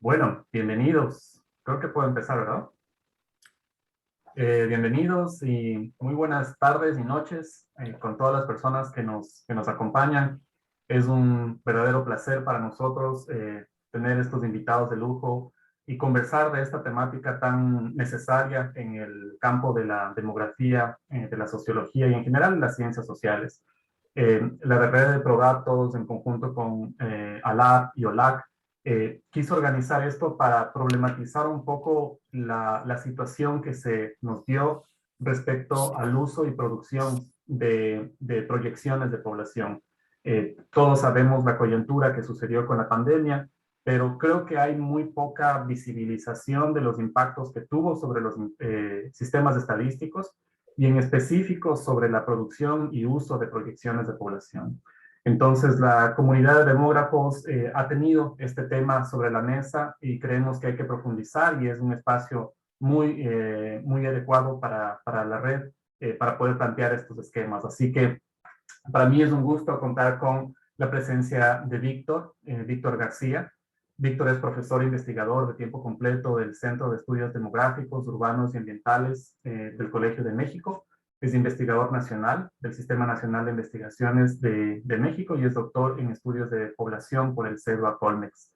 Bueno, bienvenidos. Creo que puedo empezar, ¿verdad? Bienvenidos y muy buenas tardes y noches con todas las personas que nos acompañan. Es un verdadero placer para nosotros tener estos invitados de lujo y conversar de esta temática tan necesaria en el campo de la demografía, de la sociología y en general en las ciencias sociales. La red de Prodatos en conjunto con ALAP y OLAC quiso organizar esto para problematizar un poco la situación que se nos dio respecto al uso y producción de proyecciones de población. Todos sabemos la coyuntura que sucedió con la pandemia, pero creo que hay muy poca visibilización de los impactos que tuvo sobre los sistemas estadísticos y en específico sobre la producción y uso de proyecciones de población. Entonces, la comunidad de demógrafos ha tenido este tema sobre la mesa y creemos que hay que profundizar y es un espacio muy adecuado para la red para poder plantear estos esquemas. Así que para mí es un gusto contar con la presencia de Víctor García. Víctor es profesor e investigador de tiempo completo del Centro de Estudios Demográficos, Urbanos y Ambientales del Colegio de México. Es investigador nacional del Sistema Nacional de Investigaciones de México y es doctor en estudios de población por el CEDUA Colmex.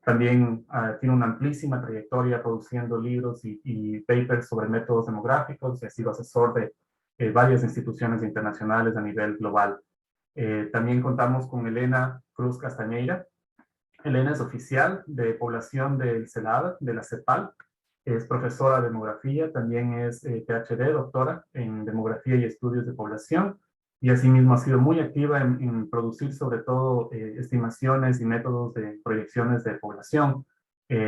También tiene una amplísima trayectoria produciendo libros y papers sobre métodos demográficos y ha sido asesor de varias instituciones internacionales a nivel global. También contamos con Elena Cruz Castañeira. Elena es oficial de población del CELAD, de la CEPAL. Es profesora de demografía, también es PhD, doctora en demografía y estudios de población. Y asimismo ha sido muy activa en producir sobre todo estimaciones y métodos de proyecciones de población.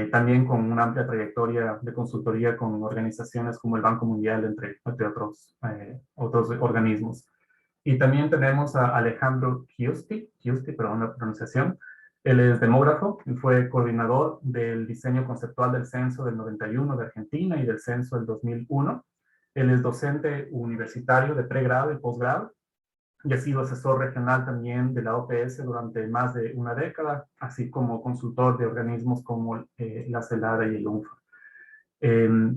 También con una amplia trayectoria de consultoría con organizaciones como el Banco Mundial, entre otros organismos. Y también tenemos a Alejandro Giusti, perdón la pronunciación. Él es demógrafo y fue coordinador del diseño conceptual del censo del 91 de Argentina y del censo del 2001. Él es docente universitario de pregrado y posgrado y ha sido asesor regional también de la OPS durante más de una década, así como consultor de organismos como la CELADA y el UNFA.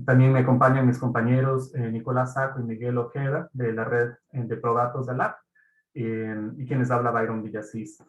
También me acompañan mis compañeros Nicolás Saco y Miguel Ojeda de la red de Prodatos de LAP y quienes habla Byron Villasís.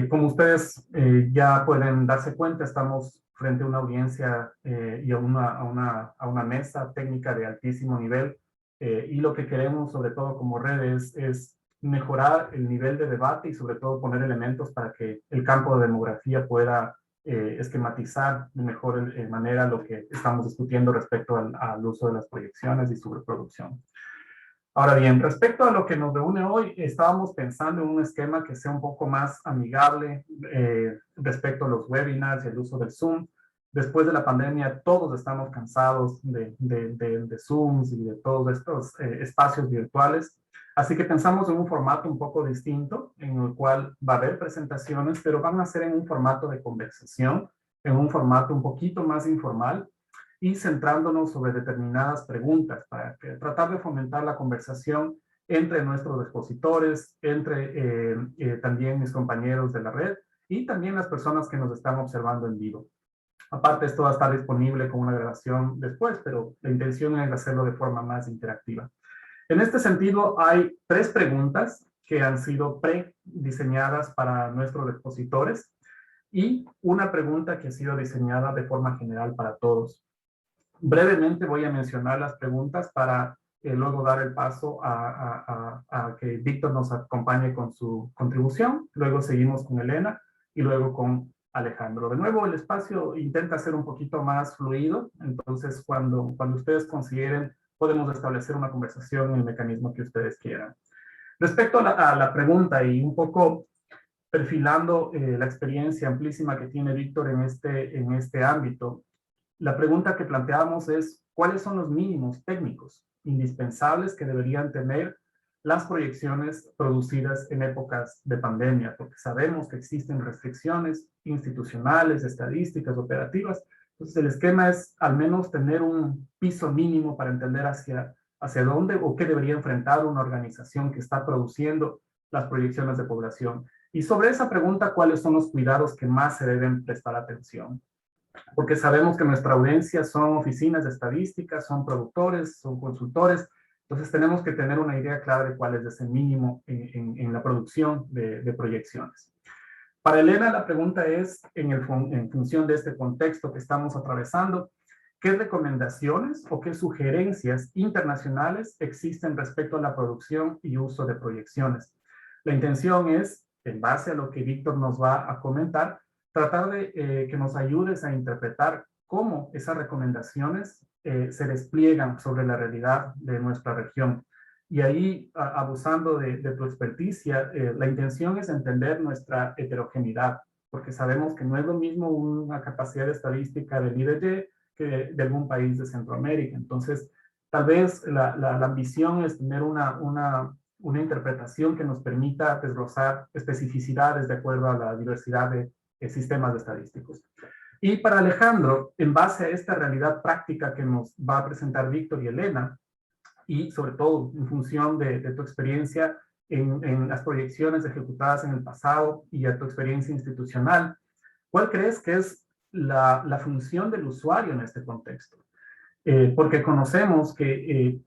Como ustedes ya pueden darse cuenta, estamos frente a una audiencia y a una mesa técnica de altísimo nivel y lo que queremos sobre todo como red es mejorar el nivel de debate y sobre todo poner elementos para que el campo de demografía pueda esquematizar de mejor manera lo que estamos discutiendo respecto al uso de las proyecciones y su reproducción. Ahora bien, respecto a lo que nos reúne hoy, estábamos pensando en un esquema que sea un poco más amigable respecto a los webinars y el uso del Zoom. Después de la pandemia, todos estamos cansados de Zooms y de todos estos espacios virtuales. Así que pensamos en un formato un poco distinto, en el cual va a haber presentaciones, pero van a ser en un formato de conversación, en un formato un poquito más informal, y centrándonos sobre determinadas preguntas para tratar de fomentar la conversación entre nuestros expositores, entre también mis compañeros de la red y también las personas que nos están observando en vivo. Aparte, esto va a estar disponible con una grabación después, pero la intención es hacerlo de forma más interactiva. En este sentido, hay 3 preguntas que han sido prediseñadas para nuestros expositores y una pregunta que ha sido diseñada de forma general para todos. Brevemente voy a mencionar las preguntas para luego dar el paso a que Víctor nos acompañe con su contribución. Luego seguimos con Elena y luego con Alejandro. De nuevo, el espacio intenta ser un poquito más fluido. Entonces, cuando ustedes consideren, podemos establecer una conversación en el mecanismo que ustedes quieran. Respecto a la pregunta y un poco perfilando la experiencia amplísima que tiene Víctor en este ámbito, la pregunta que planteábamos es, ¿cuáles son los mínimos técnicos indispensables que deberían tener las proyecciones producidas en épocas de pandemia? Porque sabemos que existen restricciones institucionales, estadísticas, operativas. Entonces, el esquema es al menos tener un piso mínimo para entender hacia dónde o qué debería enfrentar una organización que está produciendo las proyecciones de población. Y sobre esa pregunta, ¿cuáles son los cuidados que más se deben prestar atención? porque sabemos que nuestra audiencia son oficinas de estadística, son productores, son consultores, entonces tenemos que tener una idea clara de cuál es ese mínimo en la producción de proyecciones. Para Elena, la pregunta es, en función de este contexto que estamos atravesando, ¿qué recomendaciones o qué sugerencias internacionales existen respecto a la producción y uso de proyecciones? La intención es, en base a lo que Víctor nos va a comentar, tratar de que nos ayudes a interpretar cómo esas recomendaciones se despliegan sobre la realidad de nuestra región. Y ahí, abusando de tu experticia, la intención es entender nuestra heterogeneidad, porque sabemos que no es lo mismo una capacidad estadística del IDG que de algún país de Centroamérica. Entonces, tal vez la ambición es tener una interpretación que nos permita desglosar especificidades de acuerdo a la diversidad de sistemas estadísticos. Y para Alejandro, en base a esta realidad práctica que nos va a presentar Víctor y Elena, y sobre todo en función de tu experiencia en las proyecciones ejecutadas en el pasado y a tu experiencia institucional, ¿cuál crees que es la función del usuario en este contexto? Porque conocemos que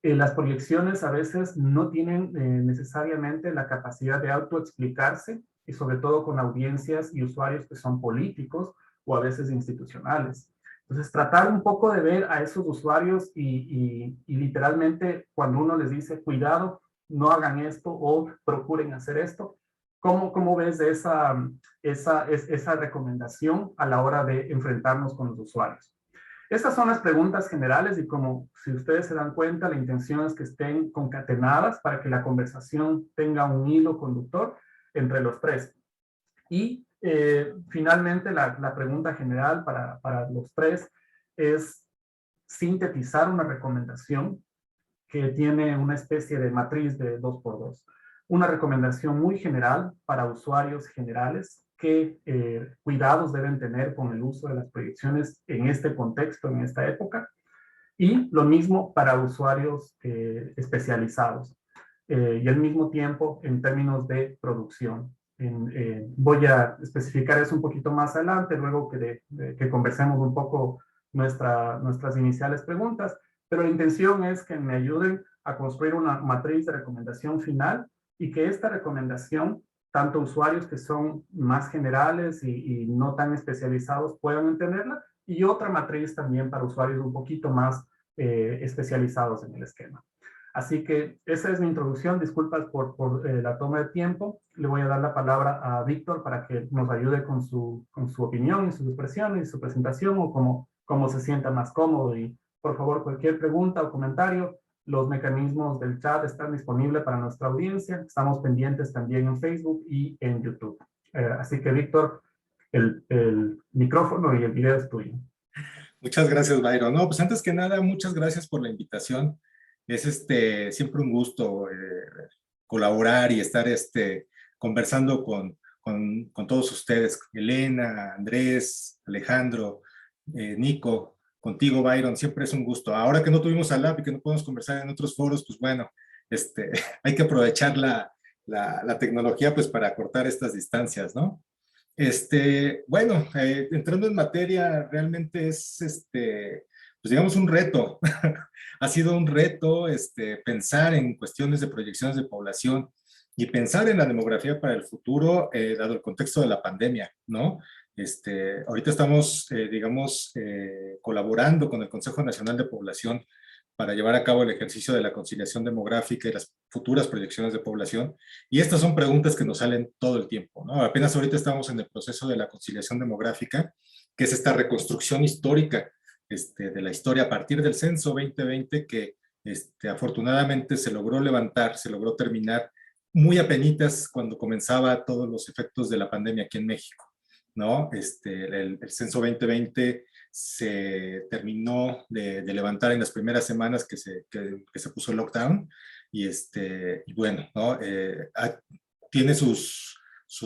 las proyecciones a veces no tienen necesariamente la capacidad de autoexplicarse y sobre todo con audiencias y usuarios que son políticos o a veces institucionales. Entonces, tratar un poco de ver a esos usuarios y literalmente cuando uno les dice, cuidado, no hagan esto o procuren hacer esto, ¿cómo ves esa recomendación a la hora de enfrentarnos con los usuarios? Estas son las preguntas generales y como si ustedes se dan cuenta, la intención es que estén concatenadas para que la conversación tenga un hilo conductor entre los tres. Y finalmente la pregunta general para los tres es sintetizar una recomendación que tiene una especie de matriz de 2x2. Una recomendación muy general para usuarios generales, qué cuidados deben tener con el uso de las proyecciones en este contexto, en esta época, y lo mismo para usuarios especializados. Y al mismo tiempo en términos de producción. Voy a especificar eso un poquito más adelante, luego que conversemos un poco nuestras iniciales preguntas, pero la intención es que me ayuden a construir una matriz de recomendación final y que esta recomendación, tanto usuarios que son más generales y no tan especializados puedan entenderla, y otra matriz también para usuarios un poquito más especializados en el esquema. Así que esa es mi introducción. Disculpas por la toma de tiempo. Le voy a dar la palabra a Víctor para que nos ayude con su opinión y sus expresiones y su presentación o cómo se sienta más cómodo. Y por favor, cualquier pregunta o comentario, los mecanismos del chat están disponibles para nuestra audiencia. Estamos pendientes también en Facebook y en YouTube. Así que Víctor, el micrófono y el video es tuyo. Muchas gracias, Byron. No, pues antes que nada, muchas gracias por la invitación. Es siempre un gusto colaborar y estar conversando con todos ustedes, Elena, Andrés, Alejandro, Nico, contigo, Byron, siempre es un gusto. Ahora que no tuvimos al lab y que no podemos conversar en otros foros, pues bueno, hay que aprovechar la tecnología pues para cortar estas distancias, ¿no? Bueno, entrando en materia, realmente es, pues digamos, un reto. Ha sido un reto pensar en cuestiones de proyecciones de población y pensar en la demografía para el futuro, dado el contexto de la pandemia, ¿no? Ahorita estamos, digamos, colaborando con el Consejo Nacional de Población para llevar a cabo el ejercicio de la conciliación demográfica y las futuras proyecciones de población. Y estas son preguntas que nos salen todo el tiempo, ¿no? Apenas ahorita estamos en el proceso de la conciliación demográfica, que es esta reconstrucción histórica de la historia a partir del censo 2020 que afortunadamente se logró levantar, se logró terminar muy apenitas cuando comenzaba todos los efectos de la pandemia aquí en México, ¿no? El censo 2020 se terminó de levantar en las primeras semanas que se puso el lockdown y bueno, ¿no? Tiene sus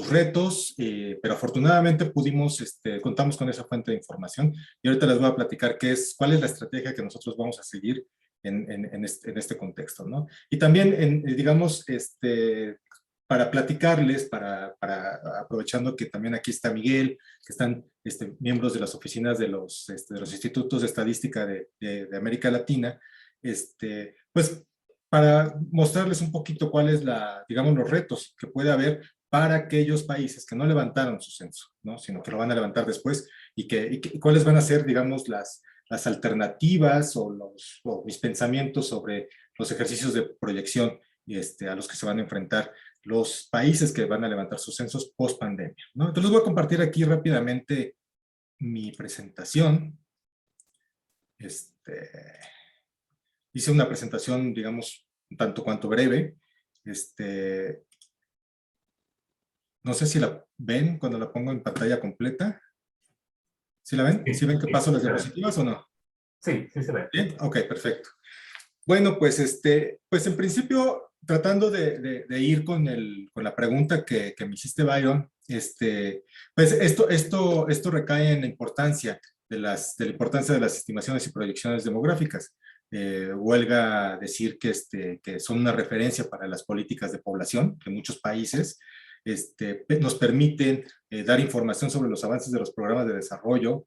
retos, pero afortunadamente contamos con esa fuente de información y ahorita les voy a platicar cuál es la estrategia que nosotros vamos a seguir en este contexto, ¿no? Y también, digamos, para platicarles, aprovechando que también aquí está Miguel, que están miembros de las oficinas de los institutos de estadística de América Latina, pues para mostrarles un poquito cuáles digamos, los retos que puede haber para aquellos países que no levantaron su censo, ¿no? Sino que lo van a levantar después y cuáles van a ser, digamos, las alternativas o mis pensamientos sobre los ejercicios de proyección a los que se van a enfrentar los países que van a levantar sus censos post pandemia, ¿no? Entonces voy a compartir aquí rápidamente mi presentación. Hice una presentación, digamos, un tanto cuanto breve. No sé si la ven cuando la pongo en pantalla completa. ¿Sí la ven? ¿Sí ven que paso las diapositivas o no? Sí, sí se ve. Bien, ok, perfecto. Bueno, pues, pues en principio, tratando de ir con la pregunta que me hiciste, Byron, pues esto recae en la importancia de la importancia de las estimaciones y proyecciones demográficas. Huelga decir que son una referencia para las políticas de población de muchos países. Nos permiten dar información sobre los avances de los programas de desarrollo,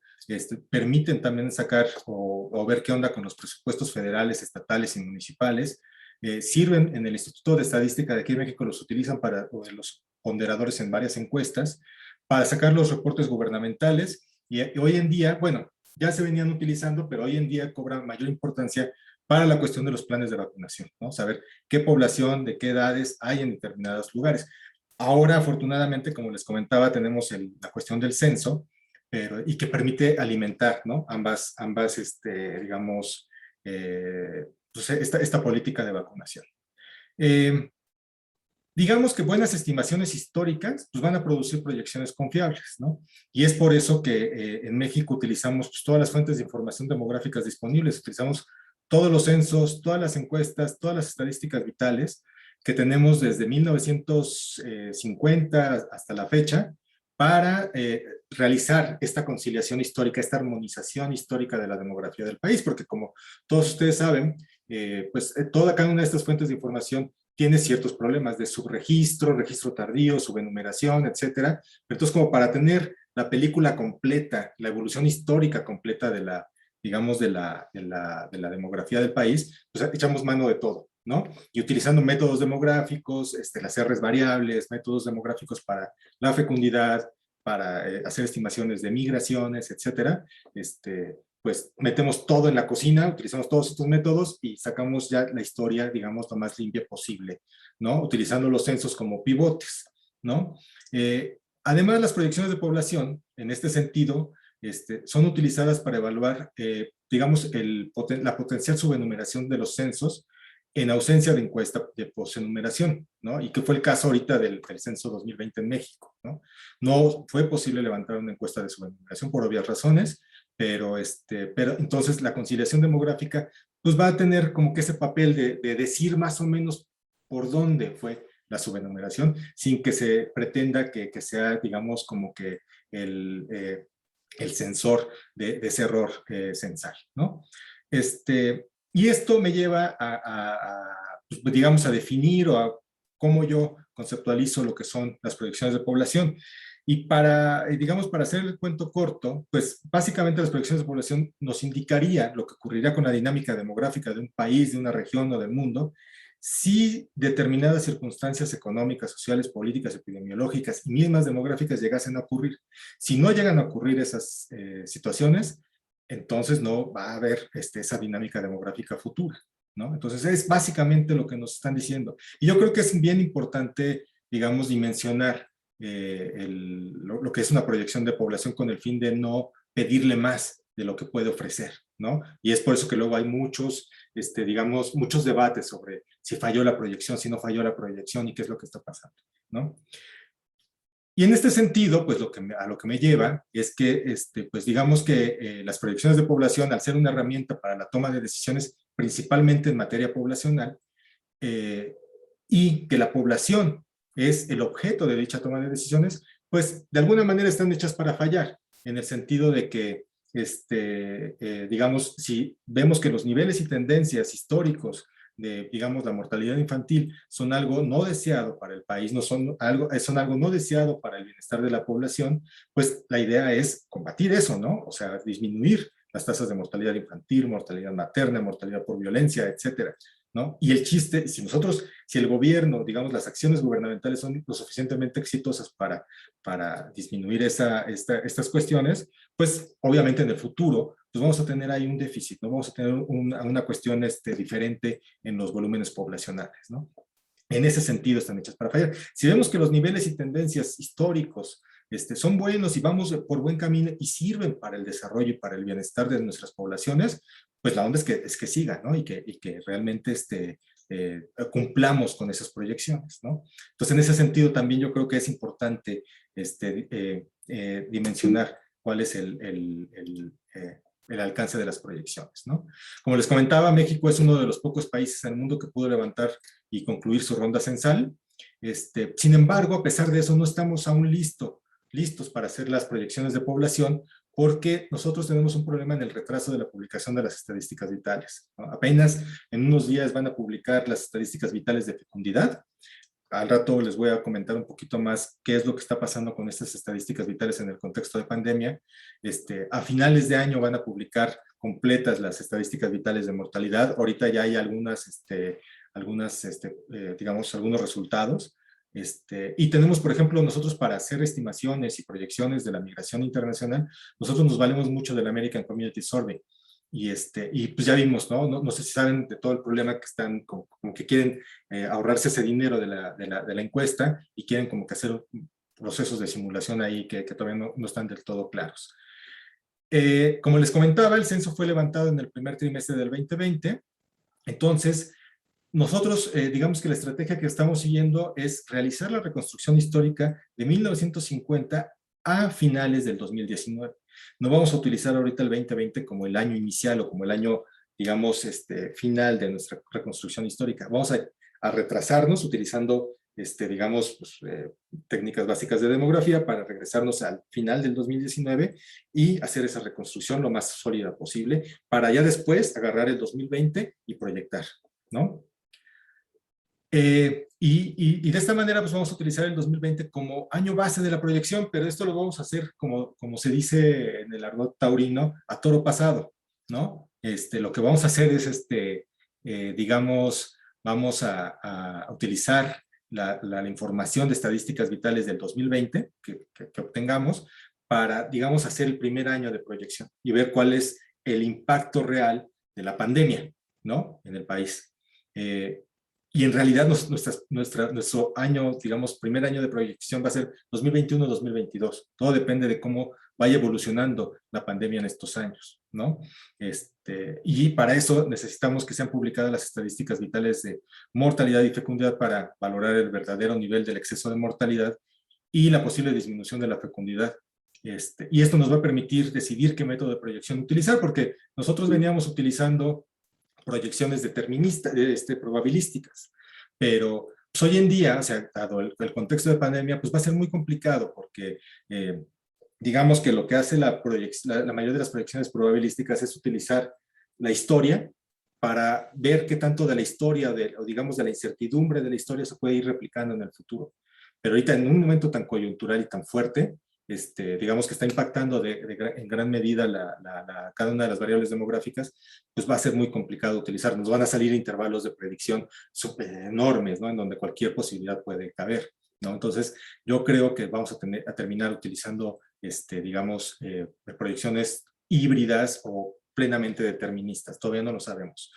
permiten también sacar o ver qué onda con los presupuestos federales, estatales y municipales, sirven en el Instituto de Estadística de aquí en México, los utilizan los ponderadores en varias encuestas, para sacar los reportes gubernamentales, y hoy en día, bueno, ya se venían utilizando, pero hoy en día cobran mayor importancia para la cuestión de los planes de vacunación, ¿no? Saber qué población, de qué edades hay en determinados lugares. Ahora, afortunadamente, como les comentaba, tenemos la cuestión del censo, y que permite alimentar, ¿no? Ambas digamos, pues esta política de vacunación. Digamos que buenas estimaciones históricas pues van a producir proyecciones confiables, ¿no? Y es por eso que en México utilizamos pues, todas las fuentes de información demográficas disponibles, utilizamos todos los censos, todas las encuestas, todas las estadísticas vitales que tenemos desde 1950 hasta la fecha para realizar esta conciliación histórica, esta armonización histórica de la demografía del país, porque como todos ustedes saben, pues cada una de estas fuentes de información tiene ciertos problemas de subregistro, registro tardío, subenumeración, etcétera. Entonces, como para tener la película completa, la evolución histórica completa digamos, de la demografía del país, pues echamos mano de todo, ¿no? Y utilizando métodos demográficos, las R's variables, métodos demográficos para la fecundidad, para hacer estimaciones de migraciones, etcétera, pues metemos todo en la cocina, utilizamos todos estos métodos y sacamos ya la historia, digamos, lo más limpia posible, ¿no? Utilizando los censos como pivotes, ¿no? Además, las proyecciones de población, en este sentido, son utilizadas para evaluar, digamos, la potencial subenumeración de los censos en ausencia de encuesta de posenumeración, ¿no? Y que fue el caso ahorita del censo 2020 en México, ¿no? No fue posible levantar una encuesta de subenumeración por obvias razones, pero entonces la conciliación demográfica pues va a tener como que ese papel de decir más o menos por dónde fue la subenumeración, sin que se pretenda que sea, digamos, como que el sensor de ese error censal, ¿no? Y esto me lleva pues, digamos, a definir o a cómo yo conceptualizo lo que son las proyecciones de población. Y digamos, para hacer el cuento corto, pues básicamente las proyecciones de población nos indicaría lo que ocurriría con la dinámica demográfica de un país, de una región o del mundo, si determinadas circunstancias económicas, sociales, políticas, epidemiológicas y mismas demográficas llegasen a ocurrir. Si no llegan a ocurrir esas situaciones, entonces no va a haber esa dinámica demográfica futura, ¿no? Entonces es básicamente lo que nos están diciendo. Y yo creo que es bien importante, digamos, dimensionar lo que es una proyección de población con el fin de no pedirle más de lo que puede ofrecer, ¿no? Y es por eso que luego hay muchos, digamos, muchos debates sobre si falló la proyección, si no falló la proyección y qué es lo que está pasando, ¿no? Y en este sentido, pues a lo que me lleva es que, pues digamos que las proyecciones de población, al ser una herramienta para la toma de decisiones, principalmente en materia poblacional, y que la población es el objeto de dicha toma de decisiones, pues de alguna manera están hechas para fallar, en el sentido de que, digamos, si vemos que los niveles y tendencias históricos digamos, la mortalidad infantil son algo no deseado para el país, son algo no deseado para el bienestar de la población, pues la idea es combatir eso, ¿no? O sea, disminuir las tasas de mortalidad infantil, mortalidad materna, mortalidad por violencia, etcétera, ¿no? Y el chiste, si el gobierno, digamos, las acciones gubernamentales son lo suficientemente exitosas para disminuir estas cuestiones, pues obviamente en el futuro pues vamos a tener ahí un déficit, ¿no? Vamos a tener una cuestión diferente en los volúmenes poblacionales, ¿no? En ese sentido están hechas para fallar. Si vemos que los niveles y tendencias históricos son buenos y vamos por buen camino y sirven para el desarrollo y para el bienestar de nuestras poblaciones, pues la onda es que sigan, ¿no? Y que realmente cumplamos con esas proyecciones, ¿no? Entonces, en ese sentido también yo creo que es importante dimensionar cuál es el alcance de las proyecciones, ¿no? Como les comentaba, México es uno de los pocos países en el mundo que pudo levantar y concluir su ronda censal. Sin embargo, a pesar de eso, no estamos aún listos para hacer las proyecciones de población, porque nosotros tenemos un problema en el retraso de la publicación de las estadísticas vitales, ¿no? Apenas en unos días van a publicar las estadísticas vitales de fecundidad. Al rato les voy a comentar un poquito más qué es lo que está pasando con estas estadísticas vitales en el contexto de pandemia. A finales de año van a publicar completas las estadísticas vitales de mortalidad. Ahorita ya hay digamos, algunos resultados. Y tenemos, por ejemplo, nosotros para hacer estimaciones y proyecciones de la migración internacional, nosotros nos valemos mucho del American Community Survey. Y pues ya vimos, ¿no? No sé si saben de todo el problema que están, como que quieren ahorrarse ese dinero de la encuesta y quieren como que hacer procesos de simulación ahí que todavía no están del todo claros. Como les comentaba, el censo fue levantado en el primer trimestre del 2020, entonces nosotros, digamos que la estrategia que estamos siguiendo es realizar la reconstrucción histórica de 1950 a finales del 2019. No vamos a utilizar ahorita el 2020 como el año inicial o como el año, digamos, final de nuestra reconstrucción histórica. Vamos a retrasarnos utilizando, digamos, pues, técnicas básicas de demografía para regresarnos al final del 2019 y hacer esa reconstrucción lo más sólida posible para ya después agarrar el 2020 y proyectar, ¿no? Y de esta manera pues vamos a utilizar el 2020 como año base de la proyección, pero esto lo vamos a hacer como se dice en el argot taurino, a toro pasado, ¿no? Lo que vamos a hacer es, digamos, vamos a utilizar la información de estadísticas vitales del 2020 que obtengamos para, digamos, hacer el primer año de proyección y ver cuál es el impacto real de la pandemia, ¿no? En el país. Y en realidad nuestro año, digamos, primer año de proyección va a ser 2021-2022. Todo depende de cómo vaya evolucionando la pandemia en estos años, ¿no? Y para eso necesitamos que sean publicadas las estadísticas vitales de mortalidad y fecundidad para valorar el verdadero nivel del exceso de mortalidad y la posible disminución de la fecundidad. Y esto nos va a permitir decidir qué método de proyección utilizar, porque nosotros veníamos utilizando proyecciones deterministas, probabilísticas, pero pues, hoy en día, o sea, dado el contexto de pandemia, pues va a ser muy complicado porque digamos que lo que hace la mayoría de las proyecciones probabilísticas es utilizar la historia para ver qué tanto de la historia, o digamos de la incertidumbre de la historia se puede ir replicando en el futuro. Pero ahorita en un momento tan coyuntural y tan fuerte, digamos que está impactando en gran medida cada una de las variables demográficas, pues va a ser muy complicado utilizar. Nos van a salir intervalos de predicción súper enormes, ¿no? En donde cualquier posibilidad puede caber, ¿no? Entonces, yo creo que vamos a terminar utilizando, digamos, proyecciones híbridas o plenamente deterministas. Todavía no lo sabemos.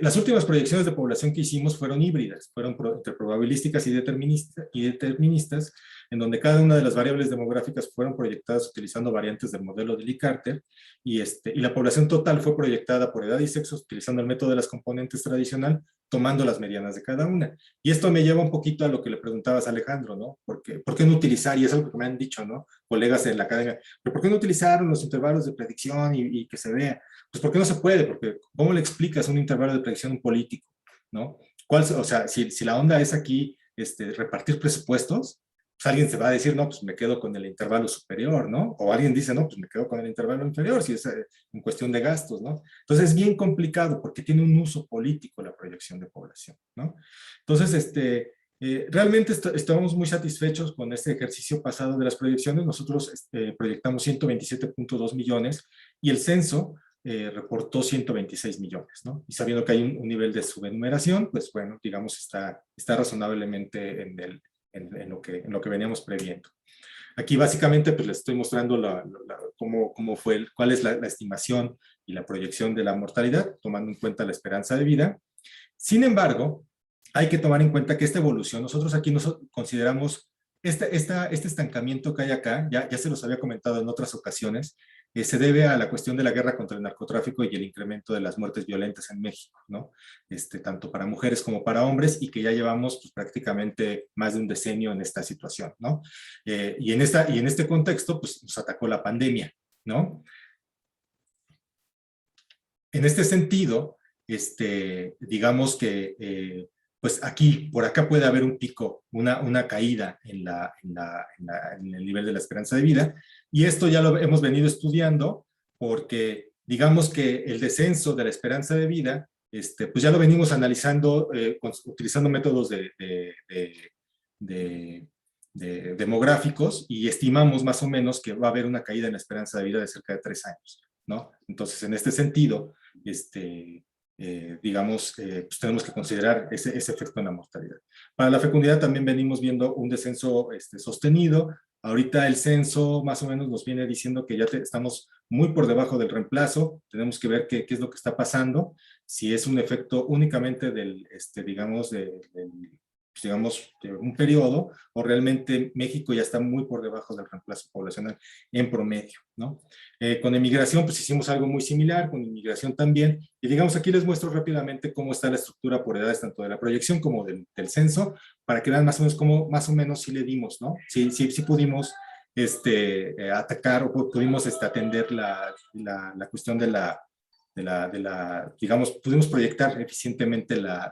Las últimas proyecciones de población que hicimos fueron híbridas, fueron entre probabilísticas y deterministas, en donde cada una de las variables demográficas fueron proyectadas utilizando variantes del modelo de Lee Carter, y la población total fue proyectada por edad y sexo utilizando el método de las componentes tradicional, tomando las medianas de cada una. Y esto me lleva un poquito a lo que le preguntabas a Alejandro, ¿no? ¿Por qué no utilizar? Y es algo que me han dicho, ¿no? Colegas en la academia, ¿pero por qué no utilizaron los intervalos de predicción y que se vea? Pues porque no se puede, porque ¿cómo le explicas un intervalo de predicción a un político? ¿No? O sea, si la onda es aquí repartir presupuestos, pues alguien se va a decir, no, pues me quedo con el intervalo superior, ¿no? O alguien dice, no, pues me quedo con el intervalo inferior, si es en cuestión de gastos, ¿no? Entonces es bien complicado porque tiene un uso político la proyección de población, ¿no? Entonces, realmente estábamos muy satisfechos con este ejercicio pasado de las proyecciones. Nosotros proyectamos 127.2 millones y el censo reportó 126 millones, ¿no? Y sabiendo que hay un nivel de subenumeración, pues bueno, digamos, está razonablemente en lo que veníamos previendo. Aquí básicamente pues les estoy mostrando cómo fue, cuál es la estimación y la proyección de la mortalidad, tomando en cuenta la esperanza de vida. Sin embargo, hay que tomar en cuenta que esta evolución, nosotros aquí consideramos este estancamiento que hay acá, ya se los había comentado en otras ocasiones, se debe a la cuestión de la guerra contra el narcotráfico y el incremento de las muertes violentas en México, ¿no? Tanto para mujeres como para hombres, y que ya llevamos pues, prácticamente más de un decenio en esta situación, ¿no? Y en este contexto, pues nos atacó la pandemia, ¿no? En este sentido, digamos que pues aquí, por acá puede haber un pico, una caída en el nivel de la esperanza de vida, y esto ya lo hemos venido estudiando porque digamos que el descenso de la esperanza de vida, pues ya lo venimos analizando utilizando métodos demográficos, y estimamos más o menos que va a haber una caída en la esperanza de vida de cerca de 3 años, ¿no? Entonces, en este sentido, digamos, pues tenemos que considerar ese efecto en la mortalidad. Para la fecundidad también venimos viendo un descenso sostenido. Ahorita el censo más o menos nos viene diciendo que ya estamos muy por debajo del reemplazo. Tenemos que ver qué es lo que está pasando, si es un efecto únicamente digamos, de un periodo, o realmente México ya está muy por debajo del reemplazo poblacional en promedio, ¿no? Con emigración, pues hicimos algo muy similar, con inmigración también, y digamos aquí les muestro rápidamente cómo está la estructura por edades, tanto de la proyección como del censo, para que vean más o menos cómo, más o menos sí le dimos, ¿no? Sí pudimos atacar, o pudimos atender la cuestión digamos, pudimos proyectar eficientemente la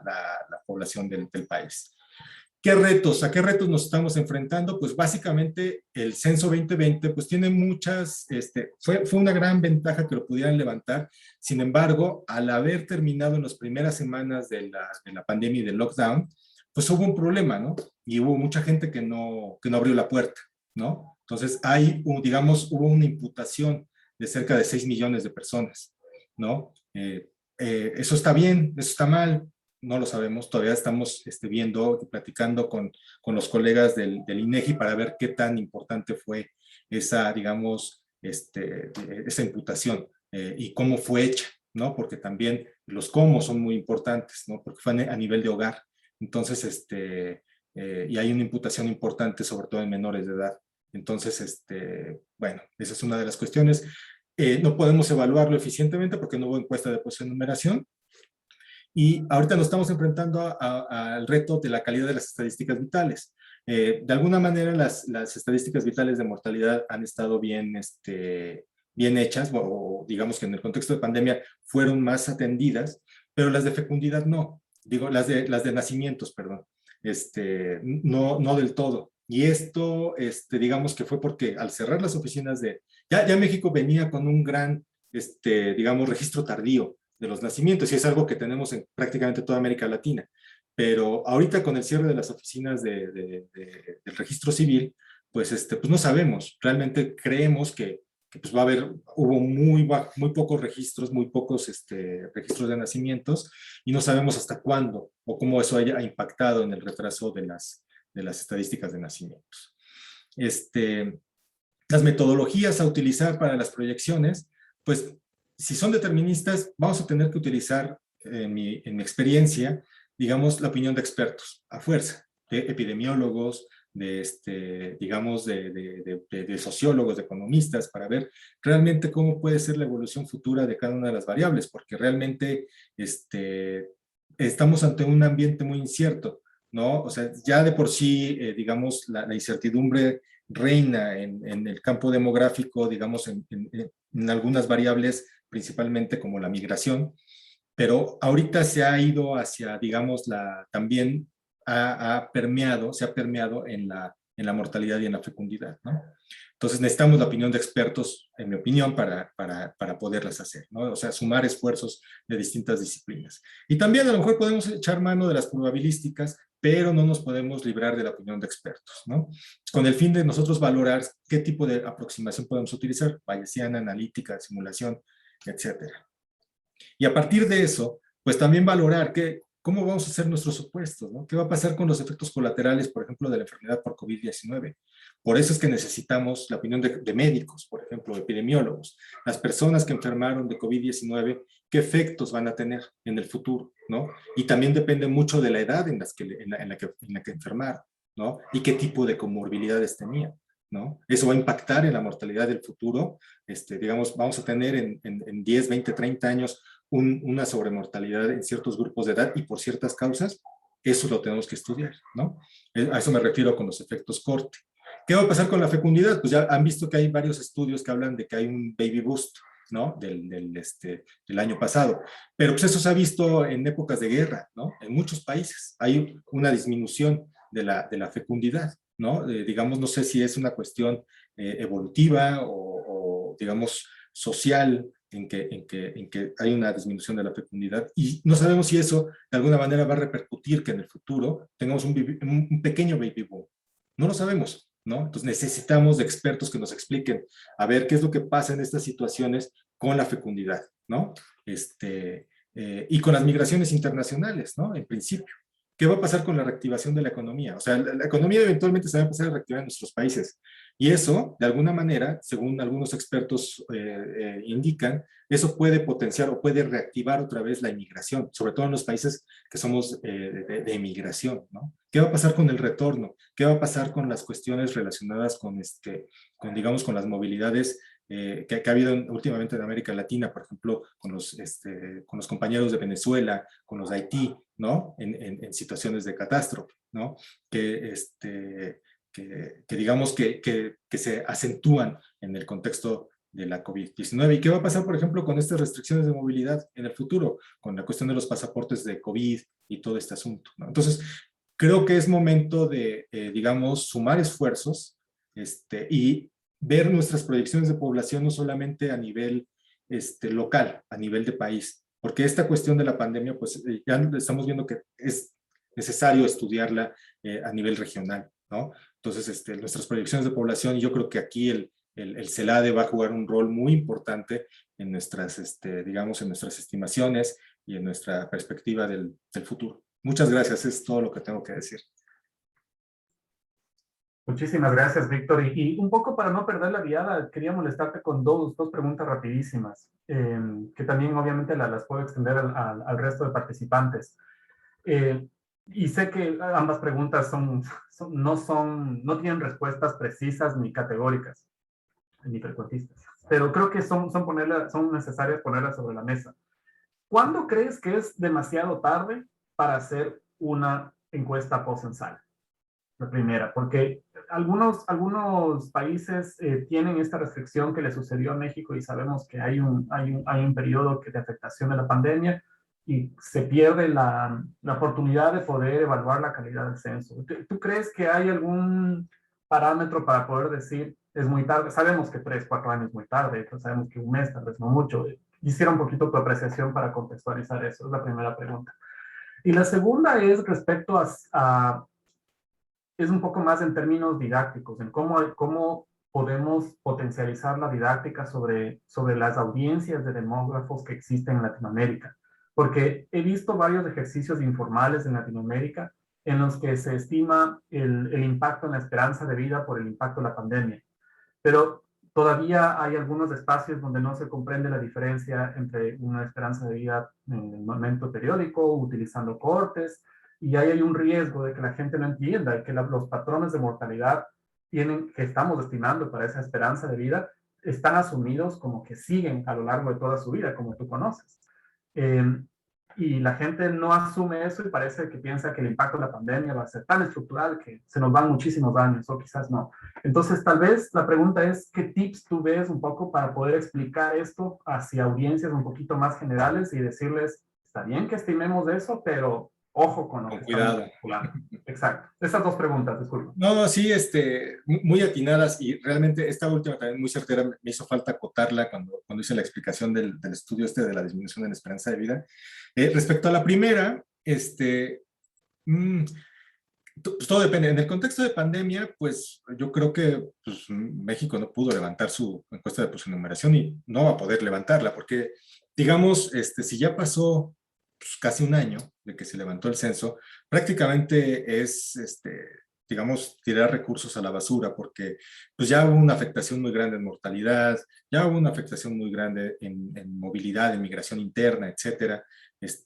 población del país. ¿A qué retos nos estamos enfrentando? Pues básicamente el censo 2020 pues tiene muchas, fue una gran ventaja que lo pudieran levantar. Sin embargo, al haber terminado en las primeras semanas de la pandemia y del lockdown, pues hubo un problema, ¿no? Y hubo mucha gente que no abrió la puerta, ¿no? Entonces digamos, hubo una imputación de cerca de 6 millones de personas, ¿no? Eso está bien, eso está mal, no lo sabemos, todavía estamos viendo y platicando con los colegas del INEGI para ver qué tan importante fue esa, digamos, esa imputación y cómo fue hecha, ¿no? Porque también los cómo son muy importantes, ¿no? Porque fue a nivel de hogar. Entonces, y hay una imputación importante, sobre todo en menores de edad. Entonces, bueno, esa es una de las cuestiones. No podemos evaluarlo eficientemente porque no hubo encuesta de posnumeración. Y ahorita nos estamos enfrentando al reto de la calidad de las estadísticas vitales. De alguna manera las estadísticas vitales de mortalidad han estado bien hechas, o digamos que en el contexto de pandemia fueron más atendidas, pero las de fecundidad no. Digo, las de nacimientos, perdón. No del todo. Y esto, digamos que fue porque al cerrar las oficinas ya México venía con un gran, digamos, registro tardío de los nacimientos, y es algo que tenemos en prácticamente toda América Latina. Pero ahorita con el cierre de las oficinas del registro civil, pues, pues no sabemos. Realmente creemos que pues va a haber, hubo muy pocos registros, muy pocos registros de nacimientos, y no sabemos hasta cuándo o cómo eso haya impactado en el retraso de las estadísticas de nacimientos. Las metodologías a utilizar para las proyecciones, pues si son deterministas, vamos a tener que utilizar, en mi experiencia, digamos, la opinión de expertos, a fuerza, de epidemiólogos, digamos, de sociólogos, de economistas, para ver realmente cómo puede ser la evolución futura de cada una de las variables, porque realmente estamos ante un ambiente muy incierto, ¿no? O sea, ya de por sí, digamos, la incertidumbre reina en el campo demográfico, digamos, en algunas variables, principalmente como la migración, pero ahorita se ha ido hacia, digamos, también se ha permeado en en la mortalidad y en la fecundidad, ¿no? Entonces necesitamos la opinión de expertos, en mi opinión, para poderlas hacer, ¿no? O sea, sumar esfuerzos de distintas disciplinas. Y también a lo mejor podemos echar mano de las probabilísticas, pero no nos podemos librar de la opinión de expertos, ¿no? Con el fin de nosotros valorar qué tipo de aproximación podemos utilizar, bayesiana, analítica, simulación, etcétera. Y a partir de eso, pues también valorar cómo vamos a hacer nuestros supuestos, ¿no? ¿Qué va a pasar con los efectos colaterales, por ejemplo, de la enfermedad por COVID-19? Por eso es que necesitamos la opinión de médicos, por ejemplo, epidemiólogos. Las personas que enfermaron de COVID-19, ¿qué efectos van a tener en el futuro, ¿no? Y también depende mucho de la edad en la que enfermaron, ¿no? Y qué tipo de comorbilidades tenían, ¿no? Eso va a impactar en la mortalidad del futuro. Digamos, vamos a tener en 10, 20, 30 años una sobremortalidad en ciertos grupos de edad y por ciertas causas. Eso lo tenemos que estudiar, ¿no? A eso me refiero con los efectos corte. ¿Qué va a pasar con la fecundidad? Pues ya han visto que hay varios estudios que hablan de que hay un baby boost, ¿no? Del año pasado. Pero pues eso se ha visto en épocas de guerra, ¿no? En muchos países hay una disminución de la fecundidad, ¿no? Digamos, no sé si es una cuestión evolutiva o, digamos, social, en que hay una disminución de la fecundidad, y no sabemos si eso de alguna manera va a repercutir que en el futuro tengamos un pequeño baby boom. No lo sabemos, ¿no? Entonces necesitamos de expertos que nos expliquen a ver qué es lo que pasa en estas situaciones con la fecundidad, ¿no? Y con las migraciones internacionales, ¿no? En principio. ¿Qué va a pasar con la reactivación de la economía? O sea, la economía eventualmente se va a empezar a reactivar en nuestros países. Y eso, de alguna manera, según algunos expertos indican, eso puede potenciar o puede reactivar otra vez la inmigración, sobre todo en los países que somos de inmigración, ¿no? ¿Qué va a pasar con el retorno? ¿Qué va a pasar con las cuestiones relacionadas digamos, con las movilidades que ha habido últimamente en América Latina, por ejemplo, con los compañeros de Venezuela, con los de Haití, ¿no? En situaciones de catástrofe, ¿no? Que digamos que se acentúan en el contexto de la COVID-19. ¿Y qué va a pasar, por ejemplo, con estas restricciones de movilidad en el futuro, con la cuestión de los pasaportes de COVID y todo este asunto, ¿no? Entonces, creo que es momento de, digamos, sumar esfuerzos y ver nuestras proyecciones de población no solamente a nivel local, a nivel de país, porque esta cuestión de la pandemia, pues ya estamos viendo que es necesario estudiarla a nivel regional, ¿no? Entonces, nuestras proyecciones de población, yo creo que aquí el CELADE va a jugar un rol muy importante en nuestras, digamos, en nuestras estimaciones y en nuestra perspectiva del futuro. Muchas gracias, es todo lo que tengo que decir. Muchísimas gracias, Víctor. Y un poco para no perder la viada, quería molestarte con dos preguntas rapidísimas, que también obviamente las puedo extender al resto de participantes. Y sé que ambas preguntas no tienen respuestas precisas ni categóricas, ni frecuentistas, pero creo que son necesarias ponerlas sobre la mesa. ¿Cuándo crees que es demasiado tarde para hacer una encuesta post-ensayo? La primera, porque algunos países tienen esta restricción que le sucedió a México y sabemos que hay un periodo de afectación de la pandemia y se pierde la oportunidad de poder evaluar la calidad del censo. ¿Tú crees que hay algún parámetro para poder decir es muy tarde? Sabemos que 3, 4 años es muy tarde, pero sabemos que un mes tal vez no mucho. Quisiera un poquito tu apreciación para contextualizar eso, es la primera pregunta. Y la segunda es respecto es un poco más en términos didácticos, en cómo podemos potencializar la didáctica sobre las audiencias de demógrafos que existen en Latinoamérica. Porque he visto varios ejercicios informales en Latinoamérica en los que se estima el impacto en la esperanza de vida por el impacto de la pandemia. Pero todavía hay algunos espacios donde no se comprende la diferencia entre una esperanza de vida en el momento periódico, utilizando cortes, y ahí hay un riesgo de que la gente no entienda y que los patrones de mortalidad que estamos estimando para esa esperanza de vida están asumidos como que siguen a lo largo de toda su vida, como tú conoces. Y la gente no asume eso y parece que piensa que el impacto de la pandemia va a ser tan estructural que se nos van muchísimos años, o quizás no. Entonces, tal vez la pregunta es, ¿qué tips tú ves un poco para poder explicar esto hacia audiencias un poquito más generales y decirles, está bien que estimemos eso, pero ojo con lo Con que estamos cuidado. calculando. Exacto. Esas dos preguntas, disculpa. No, no, sí, muy atinadas y realmente esta última también muy certera, me hizo falta acotarla cuando hice la explicación del estudio de la disminución de la esperanza de vida. Respecto a la primera, mm, pues todo depende. En el contexto de pandemia, pues yo creo que pues, México no pudo levantar su encuesta de posenumeración y no va a poder levantarla, porque, digamos, si ya pasó pues, casi un año de que se levantó el censo, prácticamente es, digamos, tirar recursos a la basura, porque pues ya hubo una afectación muy grande en mortalidad, ya hubo una afectación muy grande en movilidad, en migración interna, etcétera.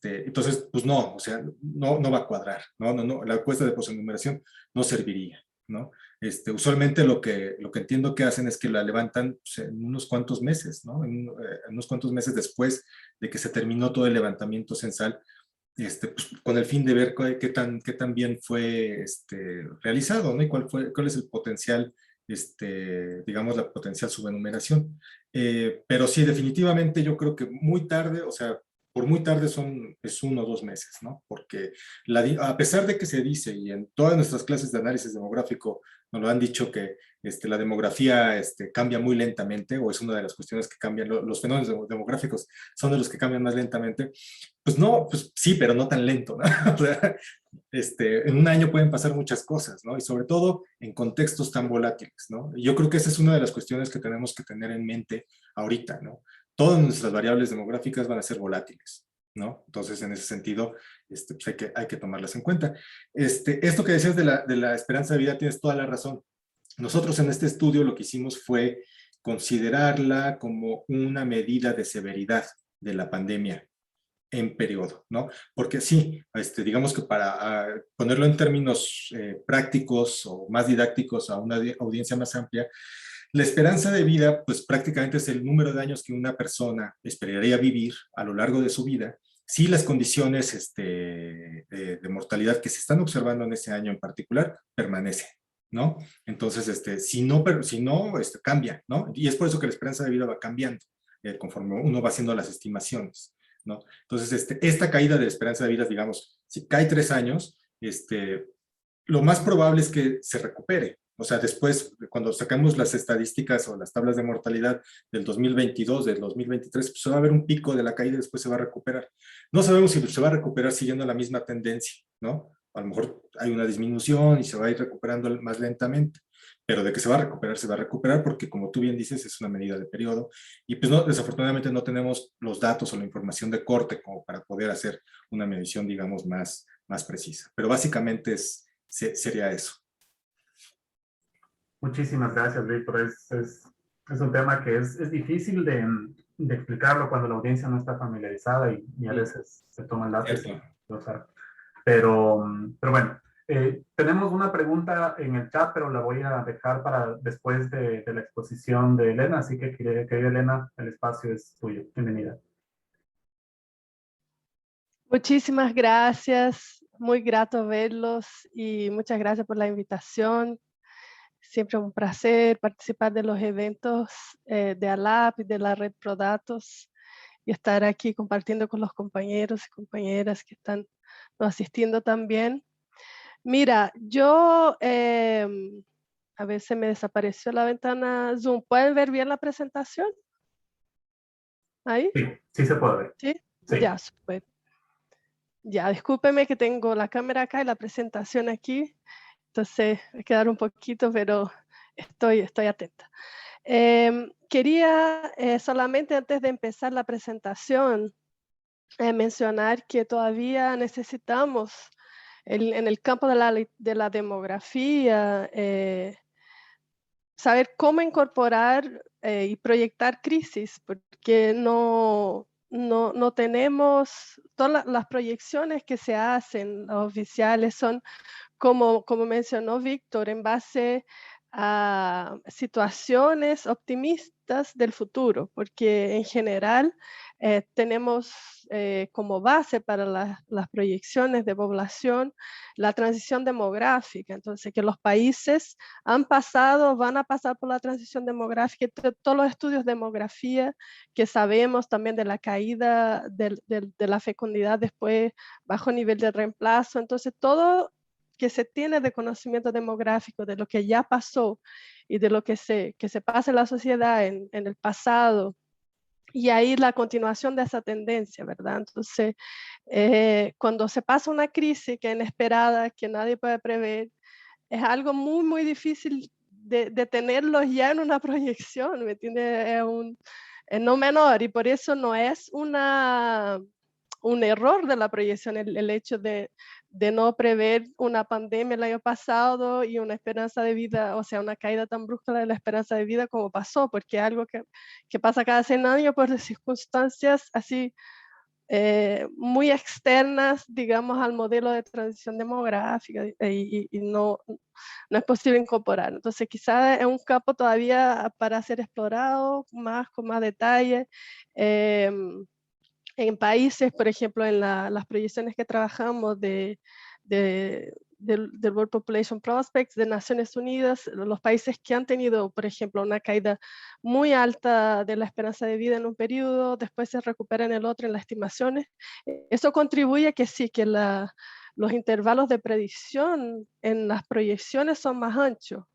Entonces, pues no, o sea, no va a cuadrar, no, la encuesta de posenumeración no serviría, ¿no? Usualmente lo que entiendo que hacen es que la levantan pues, en unos cuantos meses, ¿no? En unos cuantos meses después de que se terminó todo el levantamiento censal, pues, con el fin de ver qué tan bien fue realizado, ¿no? Y cuál es el potencial, digamos, la potencial subenumeración. Pero sí, definitivamente yo creo que muy tarde, o sea, por muy tarde es 1 o 2 meses, ¿no? Porque a pesar de que se dice, y en todas nuestras clases de análisis demográfico nos lo han dicho que la demografía cambia muy lentamente, o es una de las cuestiones que cambian, los fenómenos demográficos son de los que cambian más lentamente, pues no, pues sí, pero no tan lento, ¿no? O sea, en un año pueden pasar muchas cosas, ¿no? Y sobre todo en contextos tan volátiles, ¿no? Y yo creo que esa es una de las cuestiones que tenemos que tener en mente ahorita, ¿no? Todas nuestras variables demográficas van a ser volátiles, ¿no? Entonces, en ese sentido, pues hay que tomarlas en cuenta. Esto que decías de la esperanza de vida, tienes toda la razón. Nosotros en este estudio lo que hicimos fue considerarla como una medida de severidad de la pandemia en periodo, ¿no? Porque sí, digamos que para ponerlo en términos prácticos o más didácticos a una audiencia más amplia, la esperanza de vida, pues prácticamente es el número de años que una persona esperaría vivir a lo largo de su vida, si las condiciones de mortalidad que se están observando en ese año en particular permanecen, ¿no? Entonces, si no cambia, ¿no? Y es por eso que la esperanza de vida va cambiando conforme uno va haciendo las estimaciones, ¿no? Entonces, esta caída de la esperanza de vida, digamos, si cae 3 años, lo más probable es que se recupere. O sea, después, cuando sacamos las estadísticas o las tablas de mortalidad del 2022, del 2023, pues se va a ver un pico de la caída y después se va a recuperar. No sabemos si se va a recuperar siguiendo la misma tendencia, ¿no? A lo mejor hay una disminución y se va a ir recuperando más lentamente, pero de que se va a recuperar porque, como tú bien dices, es una medida de periodo y pues no, desafortunadamente no tenemos los datos o la información de corte como para poder hacer una medición, digamos, más precisa. Pero básicamente sería eso. Muchísimas gracias, Víctor. Es un tema que es difícil de explicarlo cuando la audiencia no está familiarizada y a veces se toma el lápiz Cierto. y lo sabe. Pero bueno, tenemos una pregunta en el chat, pero la voy a dejar para después de la exposición de Elena, así que querida Elena, el espacio es tuyo. Bienvenida. Muchísimas gracias, muy grato verlos y muchas gracias por la invitación. Siempre un placer participar de los eventos de ALAP y de la red ProDatos y estar aquí compartiendo con los compañeros y compañeras que están asistiendo también. Mira, yo a veces me desapareció la ventana Zoom. ¿Pueden ver bien la presentación? ¿Ahí? Sí, sí se puede ver. ¿Sí? Sí. Ya, súper. Ya, discúlpeme que tengo la cámara acá y la presentación aquí. Entonces, voy a quedar un poquito, pero estoy atenta. Quería solamente antes de empezar la presentación mencionar que todavía necesitamos en el campo de la demografía saber cómo incorporar y proyectar crisis, porque no tenemos, todas las proyecciones que se hacen, las oficiales, son como mencionó Víctor, en base a situaciones optimistas del futuro, porque en general tenemos como base para las proyecciones de población la transición demográfica. Entonces, que los países han pasado, van a pasar por la transición demográfica, todos los estudios de demografía que sabemos también de la caída de la fecundidad después, bajo nivel de reemplazo. Entonces, todo que se tiene de conocimiento demográfico, de lo que ya pasó y de lo que se pasa en la sociedad en el pasado, y ahí la continuación de esa tendencia, ¿verdad? Entonces, cuando se pasa una crisis que es inesperada, que nadie puede prever, es algo muy, muy difícil de tenerlo ya en una proyección, ¿me entiendes? Es no menor, y por eso no es un error de la proyección el hecho de no prever una pandemia el año pasado y una esperanza de vida, o sea, una caída tan brusca de la esperanza de vida como pasó, porque es algo que pasa cada 100 años por circunstancias así muy externas, digamos, al modelo de transición demográfica, y no es posible incorporar. Entonces, quizás es un campo todavía para ser explorado más, con más detalle. En países, por ejemplo, en las proyecciones que trabajamos del World Population Prospects de Naciones Unidas, los países que han tenido, por ejemplo, una caída muy alta de la esperanza de vida en un periodo, después se recupera en el otro en las estimaciones, eso contribuye a que sí, que los intervalos de predicción en las proyecciones son más anchos.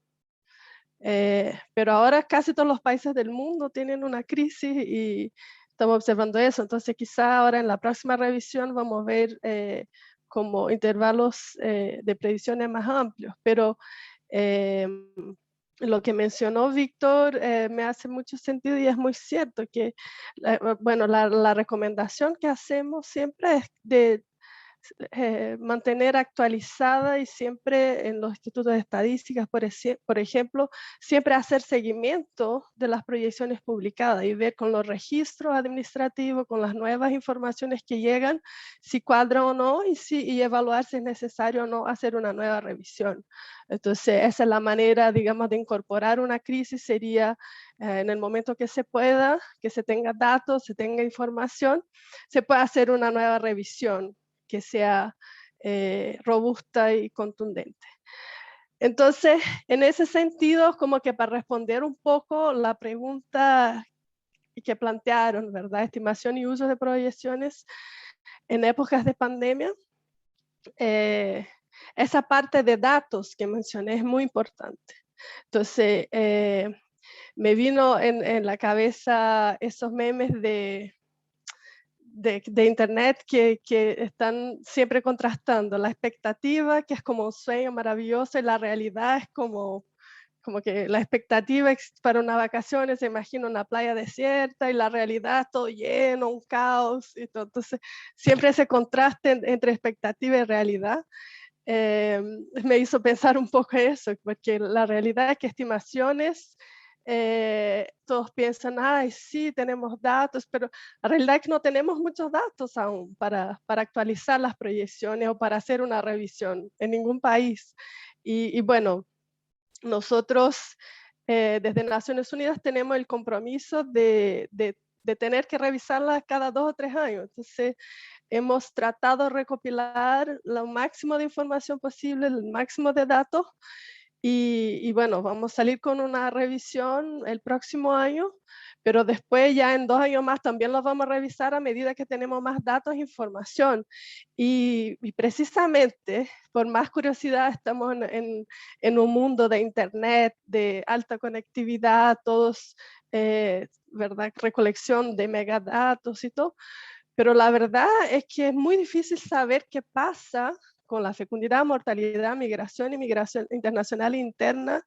Pero ahora casi todos los países del mundo tienen una crisis y estamos observando eso. Entonces quizá ahora en la próxima revisión vamos a ver como intervalos de predicciones más amplios. Pero lo que mencionó Víctor me hace mucho sentido y es muy cierto que, bueno, la recomendación que hacemos siempre es de mantener actualizada y siempre en los institutos de estadísticas, por ejemplo, siempre hacer seguimiento de las proyecciones publicadas y ver con los registros administrativos, con las nuevas informaciones que llegan, si cuadra o no y evaluar si es necesario o no hacer una nueva revisión. Entonces, esa es la manera, digamos, de incorporar una crisis, sería en el momento que se pueda, que se tenga datos, se tenga información, se puede hacer una nueva revisión que sea robusta y contundente. Entonces, en ese sentido, como que para responder un poco la pregunta que plantearon, ¿verdad? Estimación y uso de proyecciones en épocas de pandemia, esa parte de datos que mencioné es muy importante. Entonces, me vino en la cabeza esos memes de internet que están siempre contrastando la expectativa, que es como un sueño maravilloso, y la realidad es como que la expectativa para una vacación se imagina una playa desierta y la realidad todo lleno, un caos. Y todo. Entonces, siempre ese contraste entre expectativa y realidad me hizo pensar un poco eso, porque la realidad es que estimaciones todos piensan, ay, sí, tenemos datos, pero la realidad es que no tenemos muchos datos aún para actualizar las proyecciones o para hacer una revisión en ningún país. Y bueno, nosotros desde Naciones Unidas tenemos el compromiso de tener que revisarlas cada 2 o 3 años. Entonces, hemos tratado de recopilar lo máximo de información posible, el máximo de datos, y bueno, vamos a salir con una revisión el próximo año, pero después ya en 2 años más también los vamos a revisar a medida que tenemos más datos e información. Y precisamente, por más curiosidad, estamos en un mundo de internet, de alta conectividad, todos, ¿verdad? Recolección de megadatos y todo, pero la verdad es que es muy difícil saber qué pasa con la fecundidad, mortalidad, migración, inmigración internacional interna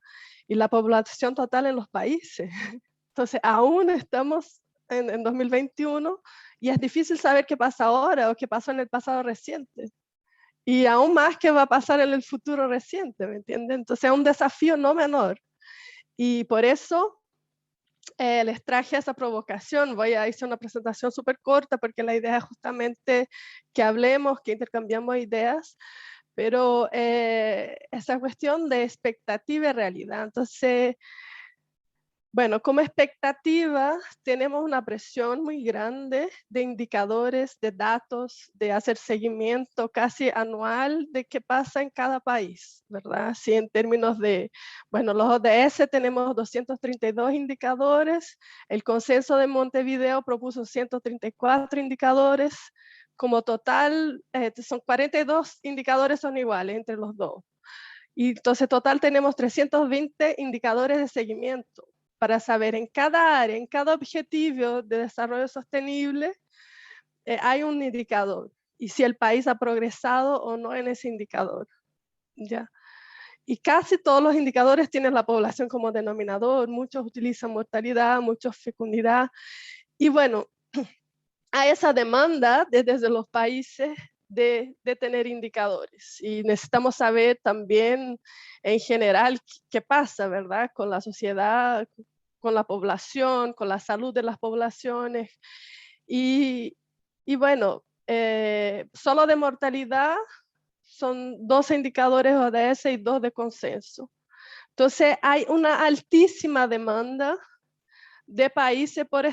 y la población total en los países. Entonces, aún estamos en 2021 y es difícil saber qué pasa ahora o qué pasó en el pasado reciente. Y aún más qué va a pasar en el futuro reciente, ¿me entienden? Entonces, es un desafío no menor. Y por eso les traje esa provocación. Voy a hacer una presentación súper corta porque la idea es justamente que hablemos, que intercambiamos ideas, pero esa cuestión de expectativa y realidad. Entonces, Bueno, como expectativa, tenemos una presión muy grande de indicadores, de datos, de hacer seguimiento casi anual de qué pasa en cada país, ¿verdad? Sí, en términos de, bueno, los ODS tenemos 232 indicadores, el Consenso de Montevideo propuso 134 indicadores, como total son 42 indicadores son iguales entre los dos. Y entonces total tenemos 320 indicadores de seguimiento para saber en cada área, en cada objetivo de desarrollo sostenible, hay un indicador y si el país ha progresado o no en ese indicador. ¿Ya? Y casi todos los indicadores tienen la población como denominador, muchos utilizan mortalidad, muchos fecundidad. Y bueno, hay esa demanda desde los países de tener indicadores y necesitamos saber también en general qué pasa, ¿verdad? Con la sociedad, con la población, con la salud de las poblaciones. Y bueno, solo de mortalidad son 12 indicadores ODS y 2 de consenso. Entonces hay una altísima demanda de países por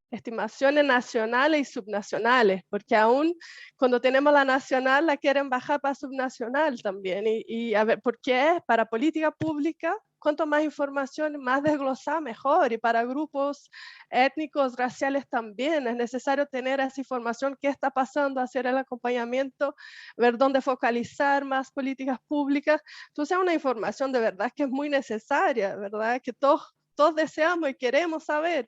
estimaciones nacionales y subnacionales, porque aún cuando tenemos la nacional la quieren bajar para subnacional también. Y a ver, ¿por qué? Para política pública, cuanto más información, más desglosada, mejor. Y para grupos étnicos, raciales también, es necesario tener esa información, qué está pasando, hacer el acompañamiento, ver dónde focalizar más políticas públicas. Entonces es una información de verdad que es muy necesaria, ¿verdad? Que todos deseamos y queremos saber.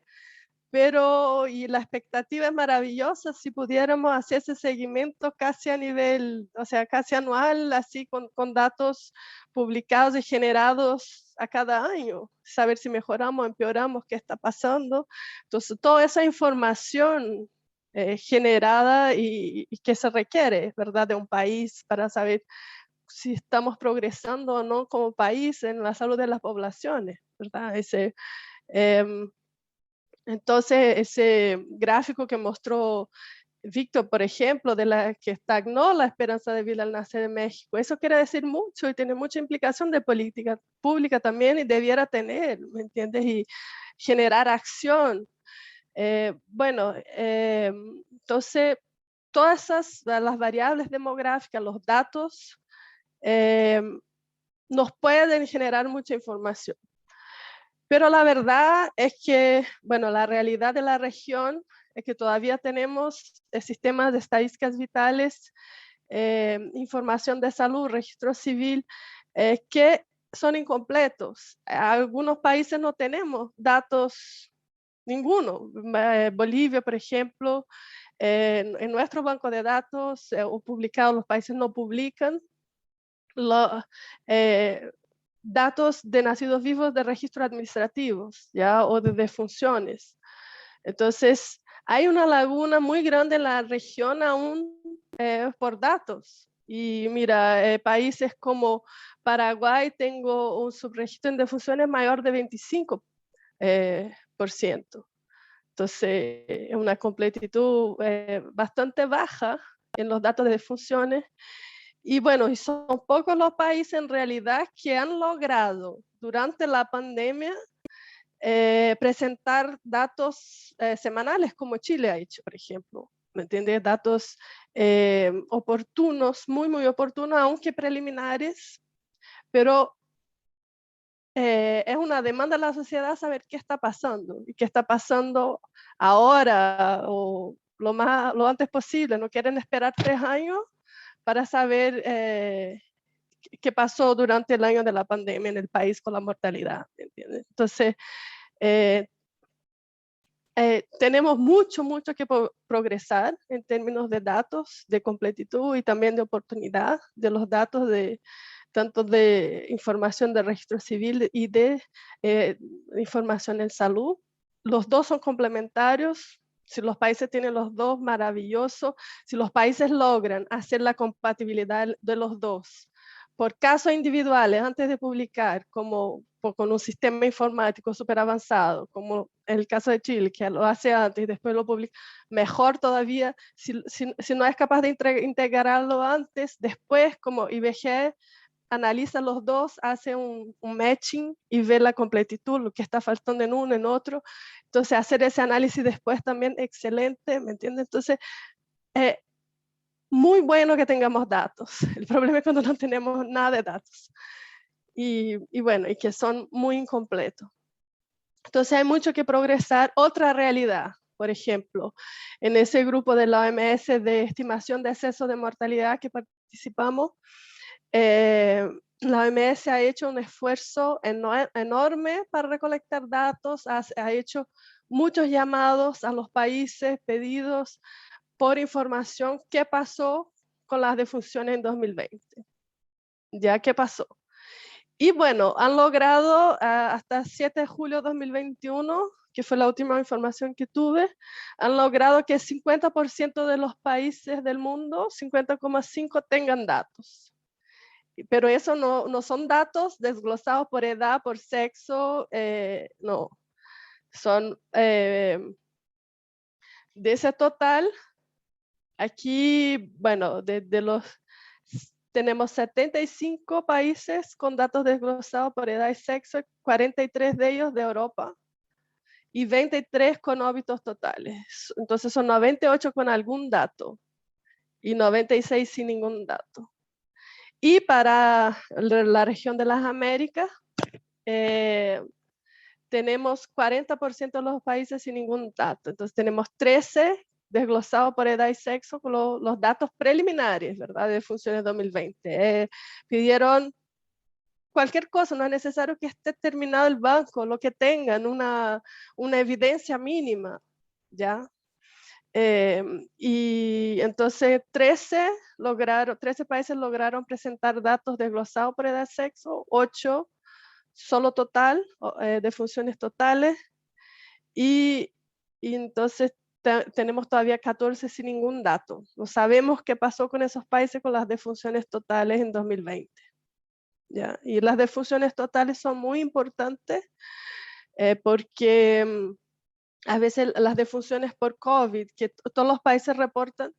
Pero, y la expectativa es maravillosa si pudiéramos hacer ese seguimiento casi a nivel, o sea, casi anual, así con datos publicados y generados a cada año, saber si mejoramos, empeoramos, qué está pasando. Entonces, toda esa información generada y que se requiere, ¿verdad?, de un país para saber si estamos progresando o no como país en la salud de las poblaciones, ¿verdad? Entonces, ese gráfico que mostró Víctor, por ejemplo, de la que estagnó la esperanza de vida al nacer en México, eso quiere decir mucho y tiene mucha implicación de política pública también y debiera tener, ¿me entiendes? Y generar acción. Entonces, todas esas, las variables demográficas, los datos, nos pueden generar mucha información. Pero la verdad es que, bueno, la realidad de la región es que todavía tenemos sistemas de estadísticas vitales, información de salud, registro civil, que son incompletos. Algunos países no tenemos datos, ninguno. Bolivia, por ejemplo, en nuestro banco de datos o publicados, los países no publican datos de nacidos vivos de registros administrativos, ¿ya? O de defunciones. Entonces, hay una laguna muy grande en la región aún por datos. Y mira, países como Paraguay tengo un subregistro en defunciones mayor de 25%. Entonces, es una completitud bastante baja en los datos de defunciones. Y bueno, y son pocos los países en realidad que han logrado durante la pandemia presentar datos semanales como Chile ha hecho, por ejemplo. ¿Me entiendes? Datos oportunos, muy, muy oportunos, aunque preliminares, pero es una demanda de la sociedad saber qué está pasando y qué está pasando ahora o lo antes posible. No quieren esperar 3 años para saber qué pasó durante el año de la pandemia en el país con la mortalidad, ¿entiendes? Entonces, tenemos mucho que progresar en términos de datos, de completitud y también de oportunidad de los datos tanto de información de registro civil y de información en salud. Los dos son complementarios. Si los países tienen los dos, maravilloso. Si los países logran hacer la compatibilidad de los dos, por casos individuales, antes de publicar, como con un sistema informático súper avanzado, como en el caso de Chile, que lo hace antes y después lo publica, mejor todavía, si no es capaz de integrarlo antes, después, como IBGE analiza los dos, hace un matching y ve la completitud, lo que está faltando en uno, en otro. Entonces, hacer ese análisis después también excelente, ¿me entiendes? Entonces, muy bueno que tengamos datos. El problema es cuando no tenemos nada de datos. Y bueno, y que son muy incompletos. Entonces, hay mucho que progresar. Otra realidad, por ejemplo, en ese grupo de la OMS de estimación de exceso de mortalidad que participamos, la OMS ha hecho un esfuerzo enorme para recolectar datos, ha hecho muchos llamados a los países, pedidos por información. ¿Qué pasó con las defunciones en 2020? ¿Ya qué pasó? Y bueno, han logrado hasta 7 de julio de 2021, que fue la última información que tuve, han logrado que 50% de los países del mundo, 50,5, tengan datos. Pero eso no son datos desglosados por edad, por sexo, no. Son de ese total, aquí, bueno, tenemos 75 países con datos desglosados por edad y sexo, 43 de ellos de Europa y 23 con óbitos totales. Entonces son 98 con algún dato y 96 sin ningún dato. Y para la región de las Américas, tenemos 40% de los países sin ningún dato. Entonces tenemos 13 desglosados por edad y sexo con los datos preliminares, ¿verdad? De funciones 2020. Pidieron cualquier cosa, no es necesario que esté terminado el banco, lo que tengan, una evidencia mínima, ¿ya? Y entonces 13 países lograron presentar datos desglosados por edad y sexo, 8 solo total, de funciones totales, y entonces tenemos todavía 14 sin ningún dato. No sabemos qué pasó con esos países con las defunciones totales en 2020. ¿Ya? Y las defunciones totales son muy importantes porque a veces las defunciones por COVID, que todos los países reportan,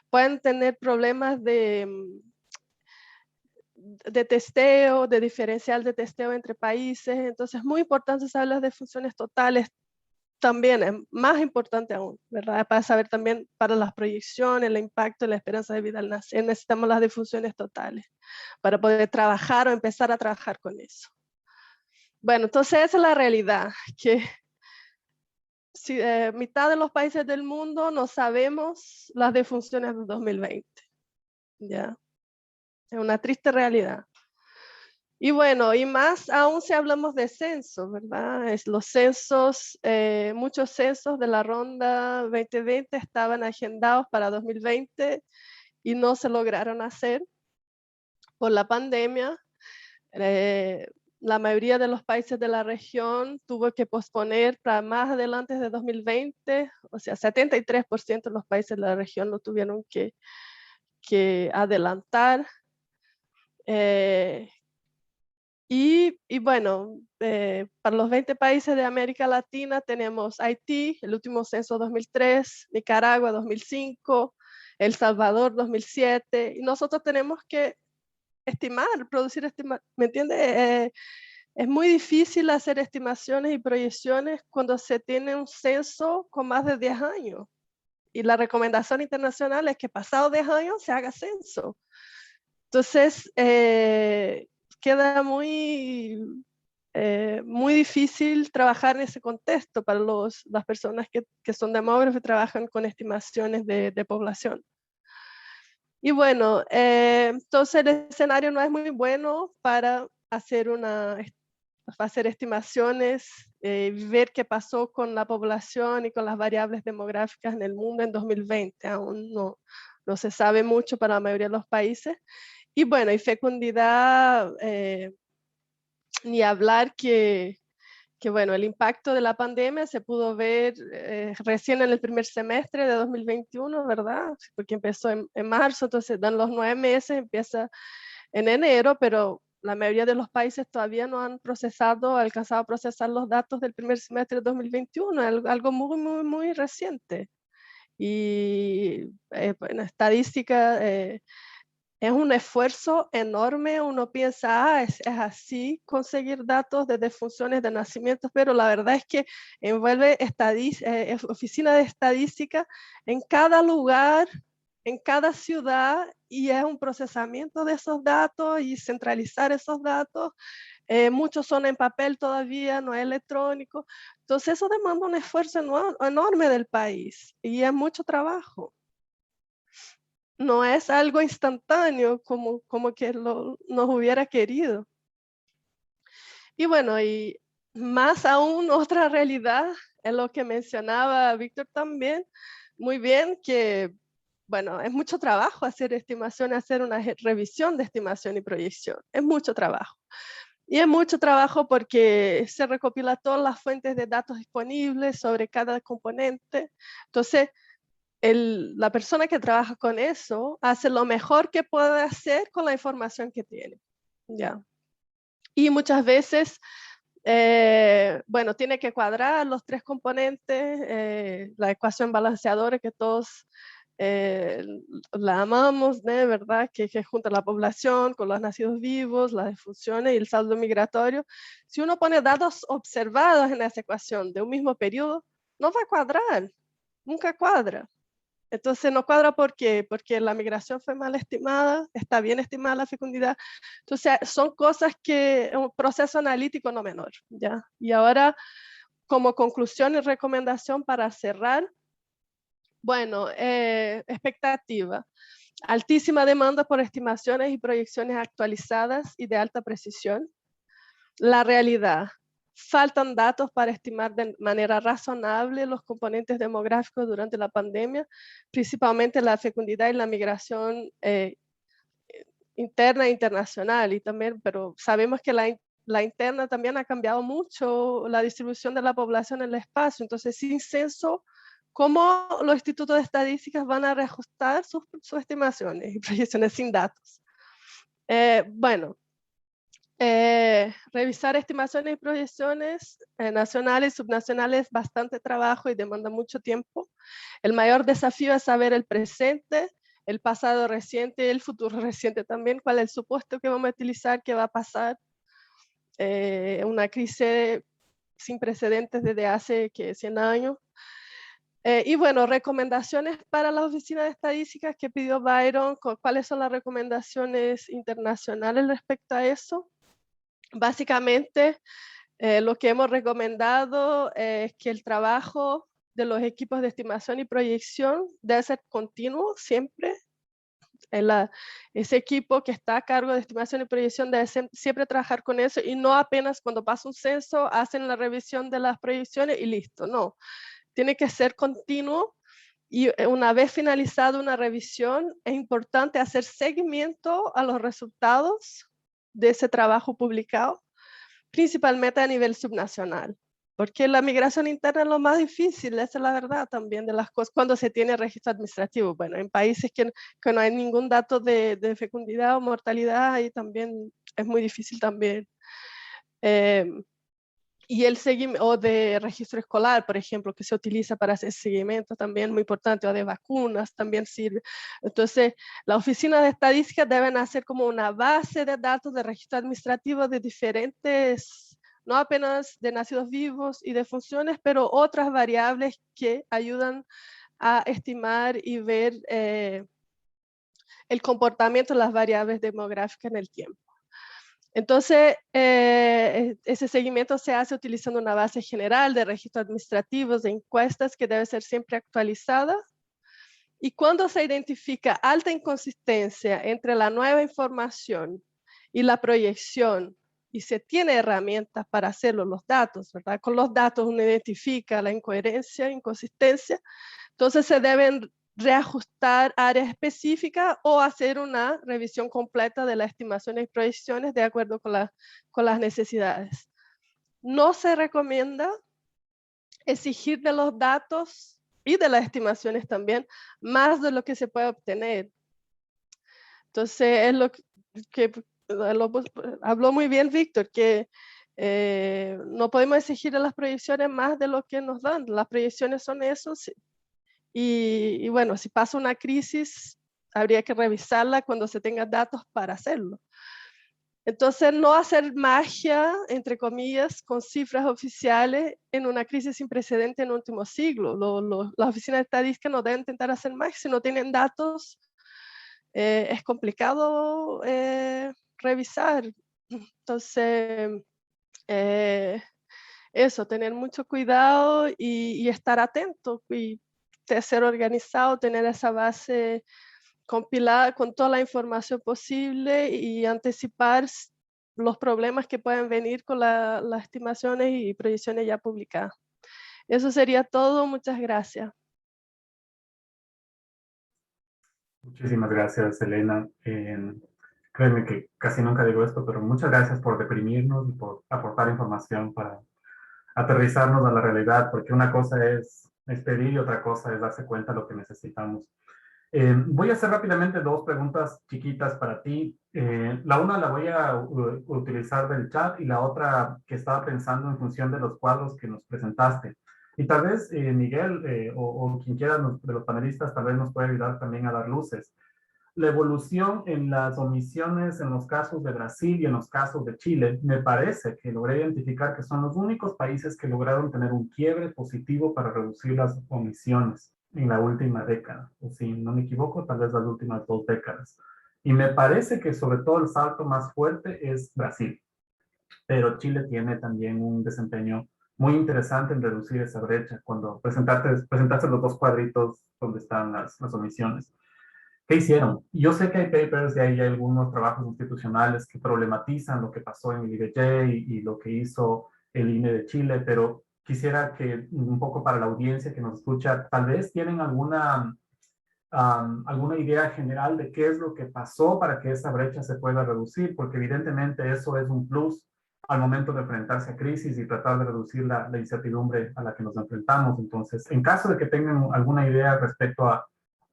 pueden tener problemas de testeo, de diferencial de testeo entre países. Entonces es muy importante saber las defunciones totales. También es más importante aún, ¿verdad? Para saber también para las proyecciones, el impacto y la esperanza de vida al nacer, necesitamos las defunciones totales para poder trabajar o empezar a trabajar con eso. Bueno, entonces esa es la realidad, que si, mitad de los países del mundo no sabemos las defunciones de 2020. ¿Ya? Es una triste realidad. Y bueno, y más aún si hablamos de censos, ¿verdad? Los censos, muchos censos de la ronda 2020 estaban agendados para 2020 y no se lograron hacer por la pandemia. La mayoría de los países de la región tuvo que posponer para más adelante de 2020, o sea, 73% de los países de la región lo tuvieron que adelantar. Y bueno, para los 20 países de América Latina tenemos Haití, el último censo 2003, Nicaragua 2005, El Salvador 2007, y nosotros tenemos que estimar, producir estimaciones, ¿me entiende? Es muy difícil hacer estimaciones y proyecciones cuando se tiene un censo con más de 10 años. Y la recomendación internacional es que pasados 10 años se haga censo. Entonces, queda muy difícil trabajar en ese contexto para las personas que son demógrafos y trabajan con estimaciones de población. Y bueno, entonces el escenario no es muy bueno para hacer estimaciones, ver qué pasó con la población y con las variables demográficas en el mundo en 2020. Aún no se sabe mucho para la mayoría de los países. Y bueno, y fecundidad, ni hablar que bueno, el impacto de la pandemia se pudo ver recién en el primer semestre de 2021, ¿verdad? Porque empezó en marzo, entonces dan los 9 meses, empieza en enero, pero la mayoría de los países todavía no han alcanzado a procesar los datos del primer semestre de 2021, algo muy, muy, muy reciente. Y en estadística, es un esfuerzo enorme. Uno piensa, es así conseguir datos de defunciones, de nacimientos, pero la verdad es que envuelve oficina de estadística en cada lugar, en cada ciudad, y es un procesamiento de esos datos y centralizar esos datos. Muchos son en papel todavía, no es electrónico. Entonces eso demanda un esfuerzo enorme del país y es mucho trabajo. No es algo instantáneo como que nos hubiera querido. Y bueno, y más aún otra realidad es lo que mencionaba Víctor también, muy bien, que bueno, es mucho trabajo hacer estimación, hacer una revisión de estimación y proyección, es mucho trabajo. Y es mucho trabajo porque se recopila todas las fuentes de datos disponibles sobre cada componente. Entonces, la persona que trabaja con eso hace lo mejor que puede hacer con la información que tiene. ¿Ya? Y muchas veces, bueno, tiene que cuadrar los 3 componentes, la ecuación balanceadora que todos la amamos, ¿no? ¿Verdad? Que junta la población con los nacidos vivos, las defunciones y el saldo migratorio. Si uno pone datos observados en esa ecuación de un mismo periodo, no va a cuadrar, nunca cuadra. Entonces no cuadra, ¿por qué? Porque la migración fue mal estimada, está bien estimada la fecundidad. Entonces son cosas que, un proceso analítico no menor, ¿ya? Y ahora, como conclusión y recomendación para cerrar, bueno, expectativa. Altísima demanda por estimaciones y proyecciones actualizadas y de alta precisión. La realidad. Faltan datos para estimar de manera razonable los componentes demográficos durante la pandemia, principalmente la fecundidad y la migración interna e internacional. Y también, pero sabemos que la interna también ha cambiado mucho la distribución de la población en el espacio. Entonces, sin censo, ¿cómo los institutos de estadísticas van a reajustar sus estimaciones y proyecciones sin datos? Bueno, revisar estimaciones y proyecciones nacionales y subnacionales, bastante trabajo y demanda mucho tiempo. El mayor desafío es saber el presente, el pasado reciente y el futuro reciente también, cuál es el supuesto que vamos a utilizar, qué va a pasar. Una crisis sin precedentes desde hace 100 años. Y bueno, recomendaciones para la Oficina de Estadísticas que pidió Byron, ¿cuáles son las recomendaciones internacionales respecto a eso? Básicamente, lo que hemos recomendado es que el trabajo de los equipos de estimación y proyección debe ser continuo siempre. Ese equipo que está a cargo de estimación y proyección debe siempre trabajar con eso y no apenas cuando pasa un censo hacen la revisión de las proyecciones y listo, no. Tiene que ser continuo y una vez finalizada una revisión es importante hacer seguimiento a los resultados de ese trabajo publicado, principalmente a nivel subnacional, porque la migración interna es lo más difícil, esa es la verdad también de las cosas, cuando se tiene registro administrativo. Bueno, en países que no hay ningún dato de fecundidad o mortalidad, ahí también es muy difícil también. Y el seguimiento, o de registro escolar, por ejemplo, que se utiliza para hacer seguimiento también muy importante, o de vacunas también sirve. Entonces, la oficina de estadística deben hacer como una base de datos de registro administrativo de diferentes, no apenas de nacidos vivos y de funciones, pero otras variables que ayudan a estimar y ver el comportamiento de las variables demográficas en el tiempo. Entonces, ese seguimiento se hace utilizando una base general de registros administrativos, de encuestas que debe ser siempre actualizada. Y cuando se identifica alta inconsistencia entre la nueva información y la proyección, y se tiene herramientas para hacerlo, los datos, ¿verdad? Con los datos uno identifica la incoherencia, inconsistencia, entonces se deben reajustar áreas específicas o hacer una revisión completa de las estimaciones y proyecciones de acuerdo con las necesidades. No se recomienda exigir de los datos y de las estimaciones también más de lo que se puede obtener. Entonces, es lo que habló muy bien Víctor, que no podemos exigir de las proyecciones más de lo que nos dan. Las proyecciones son eso, y bueno, si pasa una crisis, habría que revisarla cuando se tengan datos para hacerlo. Entonces, no hacer magia, entre comillas, con cifras oficiales en una crisis sin precedente en el último siglo. Las oficinas de estadística no deben intentar hacer magia. Si no tienen datos, es complicado revisar. Entonces, eso, tener mucho cuidado y estar atento y ser organizado, tener esa base compilada con toda la información posible y anticipar los problemas que pueden venir con las estimaciones y proyecciones ya publicadas. Eso sería todo. Muchas gracias. Muchísimas gracias, Elena. Créeme que casi nunca digo esto, pero muchas gracias por deprimirnos y por aportar información para aterrizarnos a la realidad, porque una cosa es pedir y otra cosa es darse cuenta de lo que necesitamos. Voy a hacer rápidamente dos preguntas chiquitas para ti. La una la voy a utilizar del chat y la otra que estaba pensando en función de los cuadros que nos presentaste. Y tal vez Miguel o quien quiera de los panelistas tal vez nos puede ayudar también a dar luces. La evolución en las omisiones en los casos de Brasil y en los casos de Chile, me parece que logré identificar que son los únicos países que lograron tener un quiebre positivo para reducir las omisiones en la última década, o si no me equivoco, tal vez las últimas 2 décadas. Y me parece que sobre todo el salto más fuerte es Brasil, pero Chile tiene también un desempeño muy interesante en reducir esa brecha cuando presentaste los dos cuadritos donde están las omisiones. ¿Qué hicieron? Yo sé que hay papers y hay algunos trabajos institucionales que problematizan lo que pasó en el IBJ y lo que hizo el INE de Chile, pero quisiera que un poco para la audiencia que nos escucha, tal vez tienen alguna idea general de qué es lo que pasó para que esa brecha se pueda reducir, porque evidentemente eso es un plus al momento de enfrentarse a crisis y tratar de reducir la incertidumbre a la que nos enfrentamos. Entonces, en caso de que tengan alguna idea respecto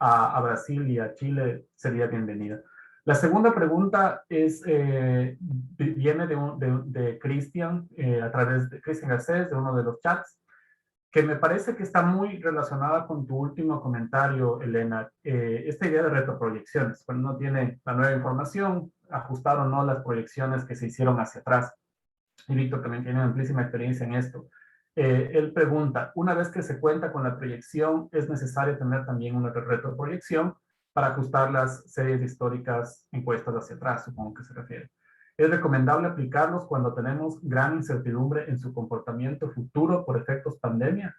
a Brasil y a Chile, sería bienvenida. La segunda pregunta viene de Cristian, a través de Cristian Garcés, de uno de los chats, que me parece que está muy relacionada con tu último comentario, Elena. Esta idea de retroproyecciones, cuando uno tiene la nueva información, ajustar o no las proyecciones que se hicieron hacia atrás. Y Víctor también tiene amplísima experiencia en esto. Él pregunta, una vez que se cuenta con la proyección, ¿es necesario tener también una retroproyección para ajustar las series históricas encuestas hacia atrás? Supongo que se refiere. Es recomendable aplicarlos cuando tenemos gran incertidumbre en su comportamiento futuro por efectos pandemia.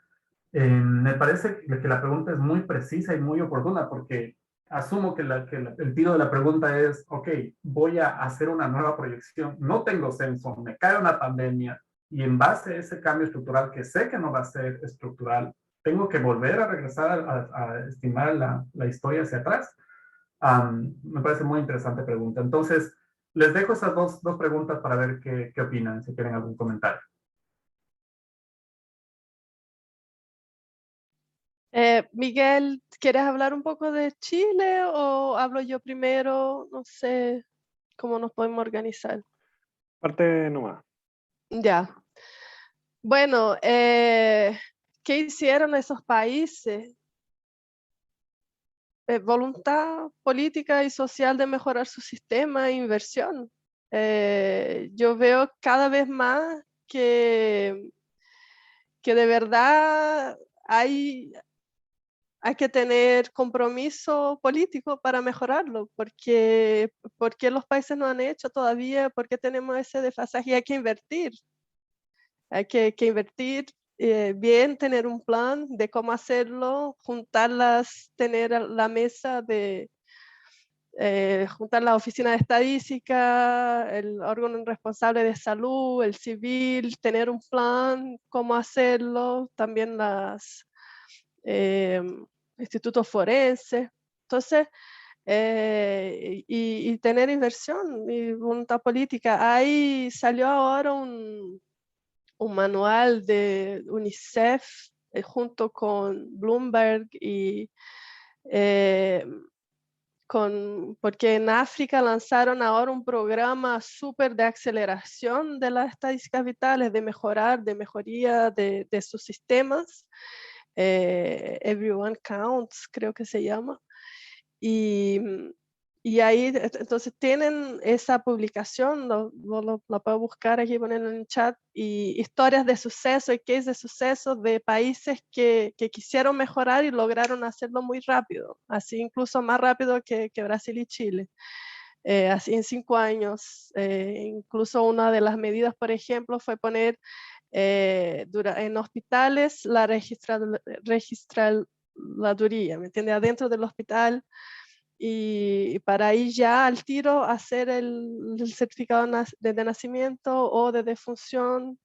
Me parece que la pregunta es muy precisa y muy oportuna porque asumo que el tiro de la pregunta es, ok, voy a hacer una nueva proyección, no tengo censo, me cae una pandemia y en base a ese cambio estructural que sé que no va a ser estructural, tengo que volver a regresar a estimar la historia hacia atrás. Me parece muy interesante pregunta. Entonces, les dejo esas dos preguntas para ver qué opinan, si tienen algún comentario. Miguel, ¿quieres hablar un poco de Chile o hablo yo primero? No sé cómo nos podemos organizar. Parte nomás. Ya. Bueno, ¿qué hicieron esos países? Voluntad política y social de mejorar su sistema e inversión. Yo veo cada vez más que de verdad hay que tener compromiso político para mejorarlo, porque los países no han hecho todavía, porque tenemos ese desfasaje y hay que invertir. Hay que invertir bien, tener un plan de cómo hacerlo, juntarlas, tener la mesa de juntar la oficina de estadística, el órgano responsable de salud, el civil, tener un plan, cómo hacerlo, también las institutos forenses. Entonces, y tener inversión y voluntad política. Ahí salió ahora un manual de UNICEF junto con Bloomberg y porque en África lanzaron ahora un programa súper de aceleración de las estadísticas vitales, de mejoría de sus sistemas. Everyone Counts, creo que se llama. Y, y ahí, entonces tienen esa publicación, lo puedo buscar aquí, ponerlo en el chat, y historias de suceso y cases de suceso de países que quisieron mejorar y lograron hacerlo muy rápido, así incluso más rápido que Brasil y Chile. Así en 5 años, incluso una de las medidas, por ejemplo, fue poner en hospitales la registraduría, ¿me entiende? Adentro del hospital, y para ahí ya al tiro hacer el certificado de nacimiento o de defunción,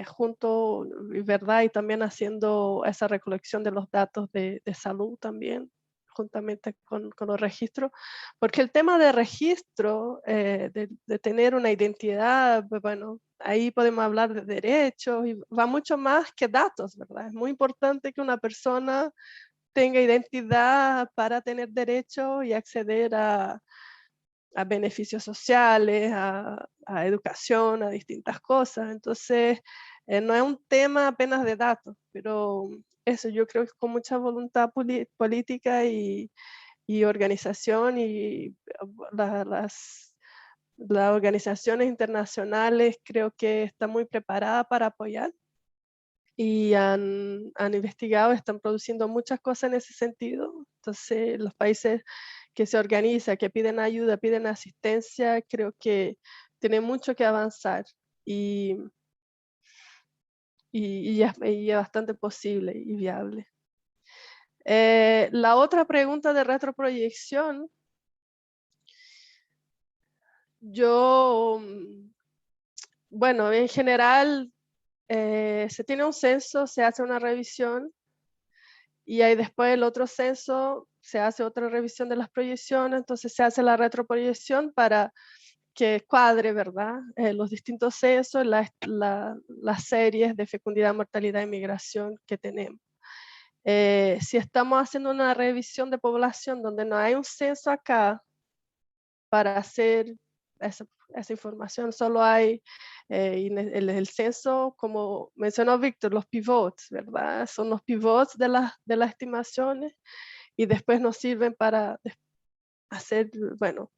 junto, ¿verdad? Y también haciendo esa recolección de los datos de salud también, juntamente con los registros, porque el tema de registro, de tener una identidad, pues bueno, ahí podemos hablar de derechos y va mucho más que datos, ¿verdad? Es muy importante que una persona tenga identidad para tener derechos y acceder a beneficios sociales, a educación, a distintas cosas. Entonces, no es un tema apenas de datos, pero eso yo creo que con mucha voluntad política y organización y las organizaciones internacionales creo que están muy preparadas para apoyar y han investigado, están produciendo muchas cosas en ese sentido. Entonces, los países que se organizan, que piden ayuda, piden asistencia, creo que tienen mucho que avanzar y, y es bastante posible y viable. La otra pregunta de retroproyección, yo, bueno, en general, se tiene un censo, se hace una revisión, y ahí después el otro censo se hace otra revisión de las proyecciones, entonces se hace la retroproyección para que cuadre, ¿verdad? Los distintos censos, las series de fecundidad, mortalidad y migración que tenemos. Si estamos haciendo una revisión de población donde no hay un censo acá para hacer esa información, solo hay el censo, como mencionó Víctor, los pivots, ¿verdad? Son los pivots de las estimaciones y después nos sirven para hacer, bueno,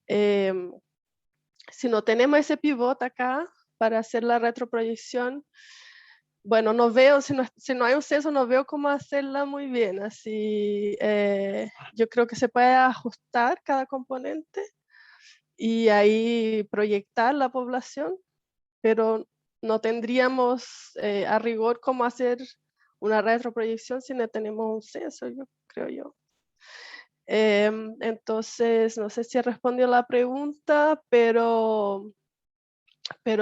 si no tenemos ese pivot acá para hacer la retroproyección, bueno, no veo, si no hay un censo, no veo cómo hacerla muy bien. Así, yo creo que se puede ajustar cada componente y ahí proyectar la población, pero no tendríamos a rigor cómo hacer una retroproyección si no tenemos un censo, yo creo yo. Entonces, no sé si respondió la pregunta, pero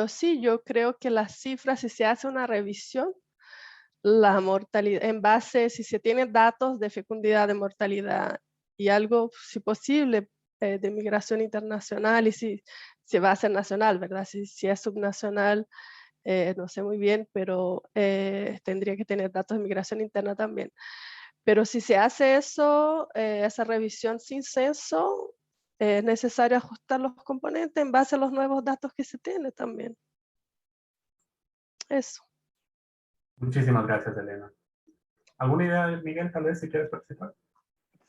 sí, yo creo que las cifras, si se hace una revisión, la mortalidad, en base, si se tienen datos de fecundidad, de mortalidad y algo, si posible, de migración internacional, y si se va a ser nacional, ¿verdad? Si es subnacional, no sé muy bien, pero tendría que tener datos de migración interna también. Pero si se hace eso, esa revisión sin censo, es necesario ajustar los componentes en base a los nuevos datos que se tienen también. Eso. Muchísimas gracias, Elena. ¿Alguna idea, Miguel, tal vez, si quieres participar?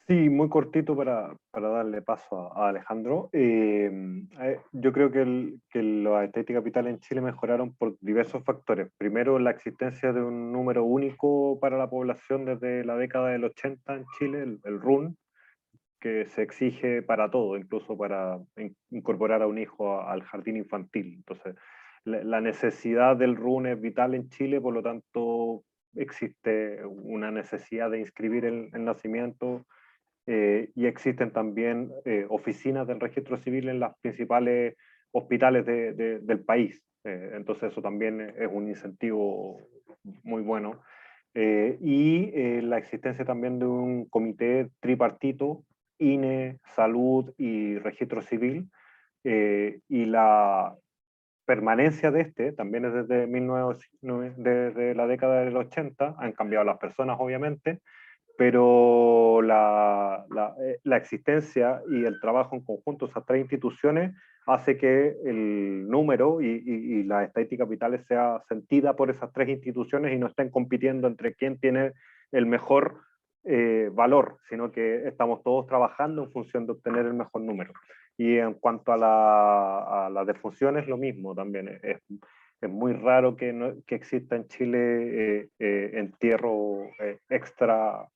Sí, muy cortito para darle paso a Alejandro. Yo creo que las estadísticas capitales en Chile mejoraron por diversos factores. Primero, la existencia de un número único para la población desde la década del 80 en Chile, el RUN, que se exige para todo, incluso para incorporar a un hijo al jardín infantil. Entonces, la necesidad del RUN es vital en Chile, por lo tanto, existe una necesidad de inscribir el nacimiento. Y existen también oficinas del registro civil en las principales hospitales del país. Entonces eso también es un incentivo muy bueno. La existencia también de un comité tripartito, INE, Salud y Registro Civil, y la permanencia de este también es desde la década del 80, han cambiado las personas obviamente, pero la existencia y el trabajo en conjunto de esas tres instituciones hace que el número y las estadísticas vitales sea sentida por esas tres instituciones y no estén compitiendo entre quién tiene el mejor valor, sino que estamos todos trabajando en función de obtener el mejor número. Y en cuanto a la defunción es lo mismo también. Es muy raro que exista en Chile entierros extra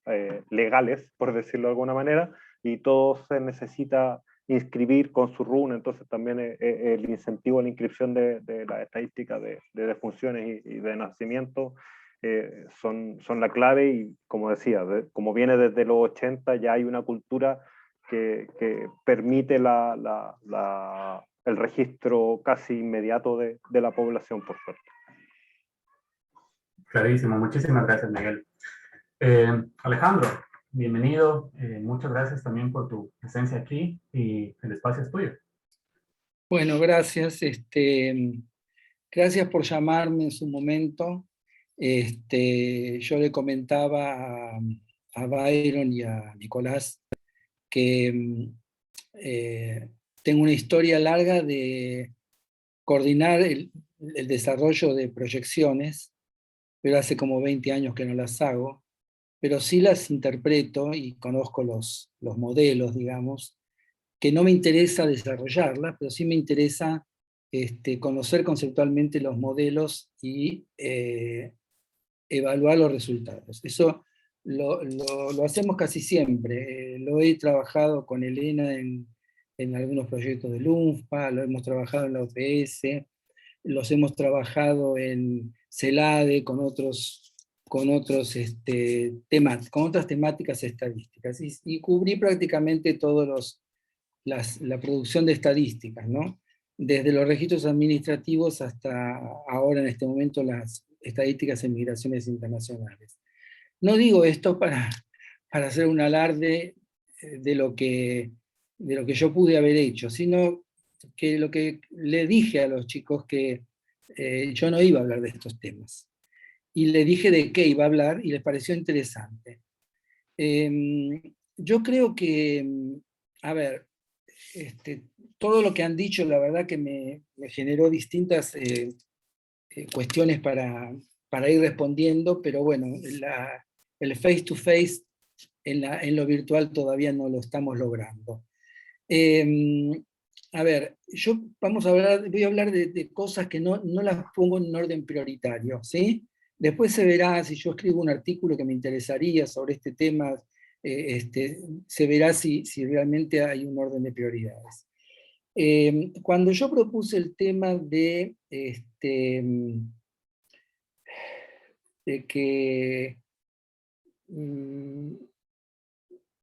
legales, por decirlo de alguna manera, y todo se necesita inscribir con su RUN. Entonces también el incentivo a la inscripción de las estadísticas de defunciones y de nacimiento son la clave, y como decía, como viene desde los 80, ya hay una cultura que permite el registro casi inmediato de la población, por suerte. Clarísimo, muchísimas gracias, Miguel. Alejandro, bienvenido. Muchas gracias también por tu presencia aquí, y el espacio es tuyo. Bueno, gracias. Gracias por llamarme en su momento. Yo le comentaba a Byron y a Nicolás que tengo una historia larga de coordinar el desarrollo de proyecciones, pero hace como 20 años que no las hago, pero sí las interpreto y conozco los modelos, digamos, que no me interesa desarrollarlas, pero sí me interesa conocer conceptualmente los modelos y evaluar los resultados. Eso lo hacemos casi siempre. Lo he trabajado con Elena en algunos proyectos de LUNFPA, lo hemos trabajado en la OPS, los hemos trabajado en CELADE con otras temáticas estadísticas, y cubrí prácticamente todos la producción de estadísticas, ¿no? Desde los registros administrativos hasta ahora, en este momento, las estadísticas en migraciones internacionales. No digo esto para hacer un alarde de lo que yo pude haber hecho, sino que lo que le dije a los chicos que yo no iba a hablar de estos temas. Y le dije de qué iba a hablar y les pareció interesante. Yo creo que, a ver, todo lo que han dicho, la verdad que me generó distintas cuestiones para ir respondiendo, pero bueno, el face to face en lo virtual todavía no lo estamos logrando. A ver, voy a hablar de cosas que no las pongo en un orden prioritario, ¿sí? Después se verá, si yo escribo un artículo que me interesaría sobre este tema, se verá si realmente hay un orden de prioridades. Cuando yo propuse el tema de que...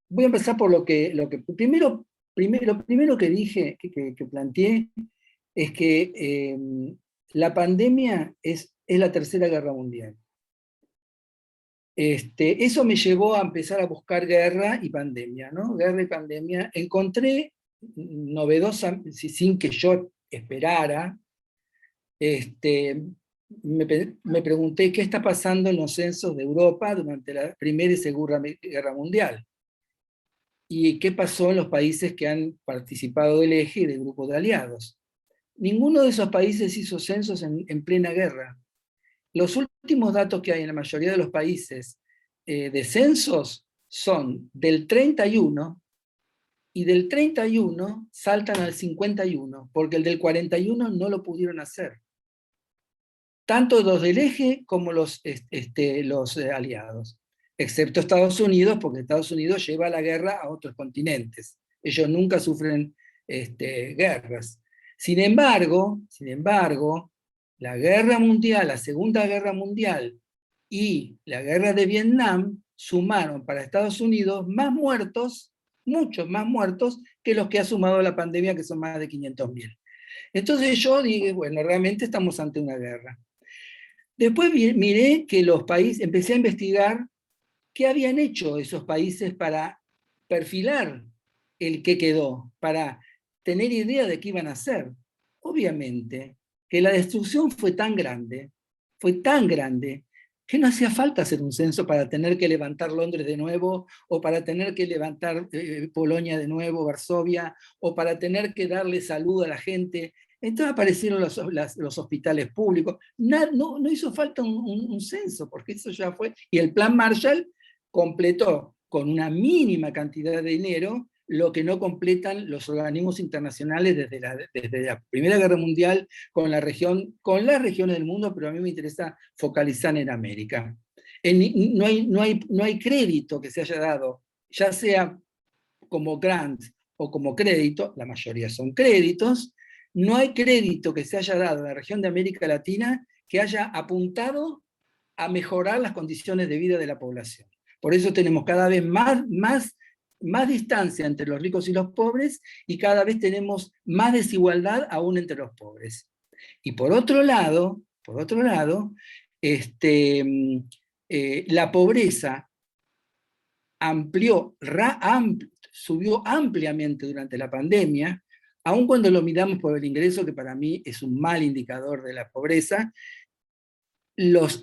voy a empezar por lo que primero que dije, que planteé, es que la pandemia es la Tercera Guerra Mundial. Eso me llevó a empezar a buscar guerra y pandemia, ¿no? Guerra y pandemia. Encontré novedosa, sin que yo esperara, me pregunté qué está pasando en los censos de Europa durante la Primera y Segunda Guerra Mundial, y qué pasó en los países que han participado del eje y del grupo de aliados. Ninguno de esos países hizo censos en plena guerra. Los últimos datos que hay en la mayoría de los países de censos son del 31, y del 31 saltan al 51, porque el del 41 no lo pudieron hacer. Tanto los del eje como los aliados, excepto Estados Unidos, porque Estados Unidos lleva la guerra a otros continentes. Ellos nunca sufren guerras. Sin embargo, la guerra mundial, la Segunda Guerra Mundial y la guerra de Vietnam sumaron para Estados Unidos más muertos, muchos más muertos, que los que ha sumado la pandemia, que son más de 500.000. Entonces yo dije, bueno, realmente estamos ante una guerra. Después miré que los países, empecé a investigar qué habían hecho esos países para perfilar el que quedó, para tener idea de qué iban a hacer. Obviamente que la destrucción fue tan grande, que no hacía falta hacer un censo para tener que levantar Londres de nuevo, o para tener que levantar Polonia de nuevo, Varsovia, o para tener que darle salud a la gente. Entonces aparecieron los hospitales públicos. No hizo falta un censo, porque eso ya fue. Y el plan Marshall completó con una mínima cantidad de dinero lo que no completan los organismos internacionales desde la Primera Guerra Mundial con las regiones del mundo, pero a mí me interesa focalizar en América. No hay crédito que se haya dado, ya sea como grant o como crédito, la mayoría son créditos, no hay crédito que se haya dado en la región de América Latina que haya apuntado a mejorar las condiciones de vida de la población. Por eso tenemos cada vez más distancia entre los ricos y los pobres, y cada vez tenemos más desigualdad aún entre los pobres. Y por otro lado, la pobreza subió ampliamente durante la pandemia, aun cuando lo miramos por el ingreso, que para mí es un mal indicador de la pobreza. Los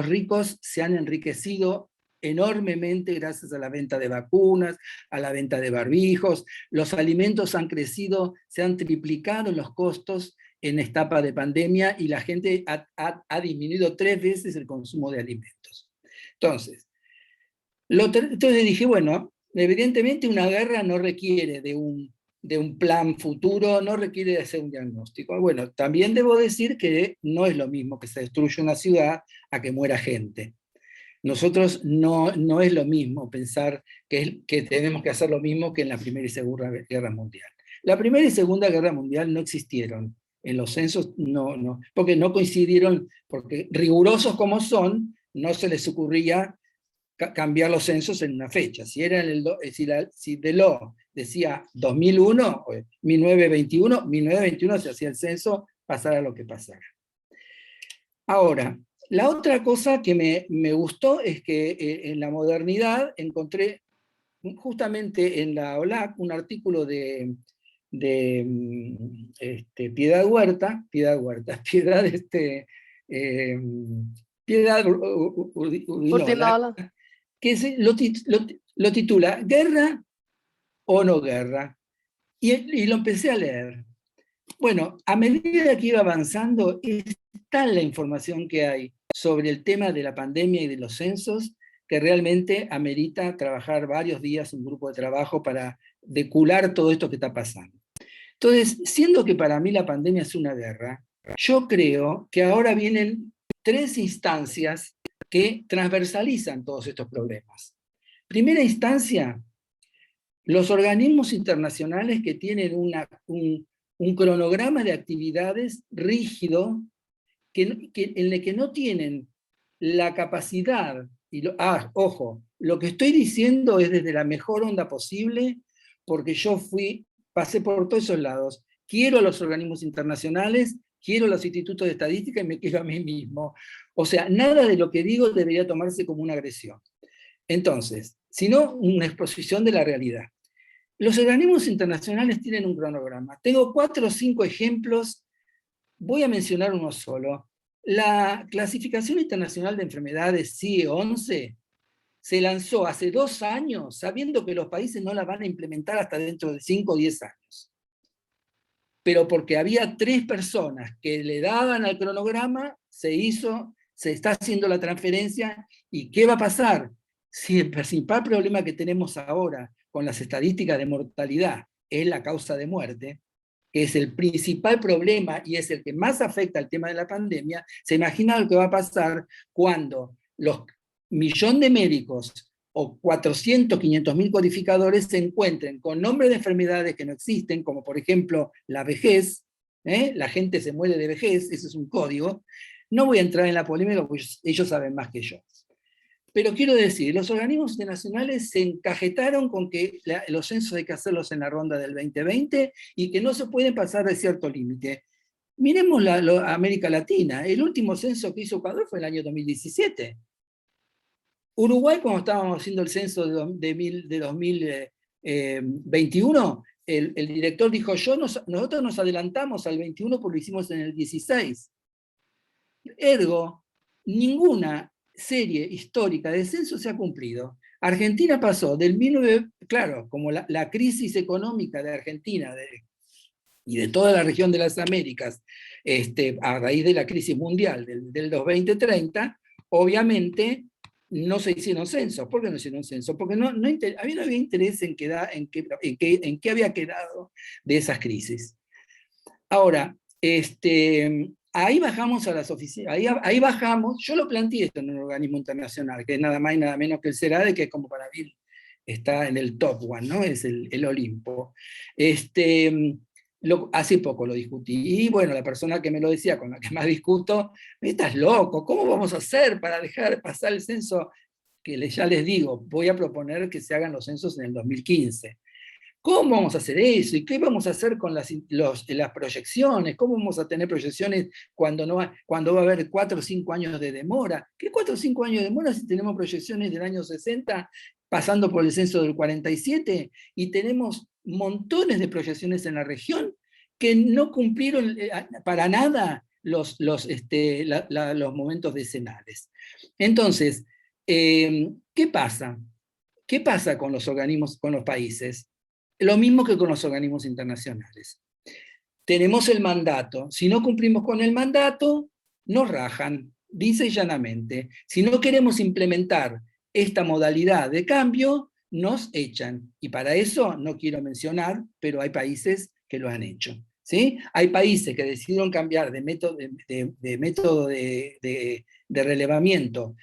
ricos se han enriquecido enormemente gracias a la venta de vacunas, a la venta de barbijos, los alimentos han crecido, se han triplicado los costos en esta etapa de pandemia, y la gente ha disminuido 3 veces el consumo de alimentos. Entonces dije, bueno, evidentemente una guerra no requiere de un plan futuro, no requiere de hacer un diagnóstico. Bueno, también debo decir que no es lo mismo que se destruya una ciudad a que muera gente. Nosotros no es lo mismo pensar que tenemos que hacer lo mismo que en la Primera y Segunda Guerra Mundial. La Primera y Segunda Guerra Mundial no existieron. En los censos porque no coincidieron, porque rigurosos como son, no se les ocurría cambiar los censos en una fecha. Si Delors decía 2001, 1921 se hacía el censo, pasara lo que pasara. Ahora, la otra cosa que me gustó es que en la modernidad encontré justamente en la OLAC un artículo de Piedad Urdinola, que lo titula ¿Guerra o no guerra? Y lo empecé a leer. Bueno, a medida que iba avanzando, es tal la información que hay sobre el tema de la pandemia y de los censos, que realmente amerita trabajar varios días un grupo de trabajo para decular todo esto que está pasando. Entonces, siendo que para mí la pandemia es una guerra, yo creo que ahora vienen 3 instancias que transversalizan todos estos problemas. Primera instancia, los organismos internacionales que tienen un cronograma de actividades rígido, en el que no tienen la capacidad, ojo, lo que estoy diciendo es desde la mejor onda posible, porque yo pasé por todos esos lados. Quiero a los organismos internacionales, quiero a los institutos de estadística y me quiero a mí mismo. O sea, nada de lo que digo debería tomarse como una agresión. Entonces, sino una exposición de la realidad. Los organismos internacionales tienen un cronograma. Tengo 4 o 5 ejemplos, voy a mencionar uno solo. La Clasificación Internacional de Enfermedades, CIE 11, se lanzó hace 2 años, sabiendo que los países no la van a implementar hasta dentro de 5 o 10 años. Pero porque había 3 personas que le daban al cronograma, se está haciendo la transferencia. ¿Y qué va a pasar? Si el principal problema que tenemos ahora con las estadísticas de mortalidad es la causa de muerte, que es el principal problema y es el que más afecta al tema de la pandemia, se imagina lo que va a pasar cuando los 1.000.000 de médicos o 400, 500.000 codificadores se encuentren con nombres de enfermedades que no existen, como por ejemplo la vejez, la gente se muere de vejez, ese es un código. No voy a entrar en la polémica porque ellos saben más que yo. Pero quiero decir, los organismos internacionales se encajetaron con que los censos hay que hacerlos en la ronda del 2020 y que no se pueden pasar de cierto límite. Miremos América Latina. El último censo que hizo Ecuador fue el año 2017. Uruguay, cuando estábamos haciendo el censo de 2021, el director dijo, nosotros nos adelantamos al 21 porque lo hicimos en el 16. Ergo, ninguna serie histórica de censo se ha cumplido. Argentina pasó claro, como la crisis económica de Argentina y de toda la región de las Américas, a raíz de la crisis mundial del 2030, obviamente no se hicieron censos. ¿Por qué no hicieron censos? Porque no había interés en qué había quedado de esas crisis. Ahora, ahí bajamos a las oficinas, ahí bajamos, yo lo planteé esto en un organismo internacional, que es nada más y nada menos que el CERADE, que es como para mí está en el top one, ¿no? Es el Olimpo. Hace poco lo discutí, y bueno, la persona que me lo decía, con la que más discuto, estás loco, ¿cómo vamos a hacer para dejar pasar el censo? Que ya les digo, voy a proponer que se hagan los censos en el 2015. ¿Cómo vamos a hacer eso? ¿Y qué vamos a hacer con las proyecciones? ¿Cómo vamos a tener proyecciones cuando va a haber 4 o 5 años de demora? ¿Qué 4 o 5 años de demora si tenemos proyecciones del año 60, pasando por el censo del 47, y tenemos montones de proyecciones en la región que no cumplieron para nada los momentos decenales? Entonces, ¿qué pasa? ¿Qué pasa con los organismos, con los países? Lo mismo que con los organismos internacionales. Tenemos el mandato. Si no cumplimos con el mandato, nos rajan, dice y llanamente. Si no queremos implementar esta modalidad de cambio, nos echan. Y para eso no quiero mencionar, pero hay países que lo han hecho. ¿Sí? Hay países que decidieron cambiar de método de relevamiento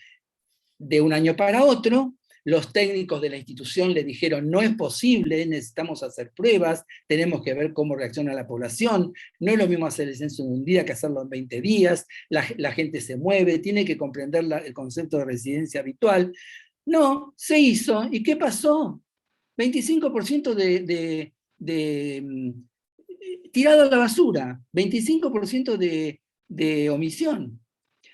de un año para otro. Los técnicos de la institución le dijeron, no es posible, necesitamos hacer pruebas, tenemos que ver cómo reacciona la población, no es lo mismo hacer el censo en un día que hacerlo en 20 días, la gente se mueve, tiene que comprender el concepto de residencia habitual. No, se hizo, ¿y qué pasó? 25% tirado a la basura, 25% de omisión.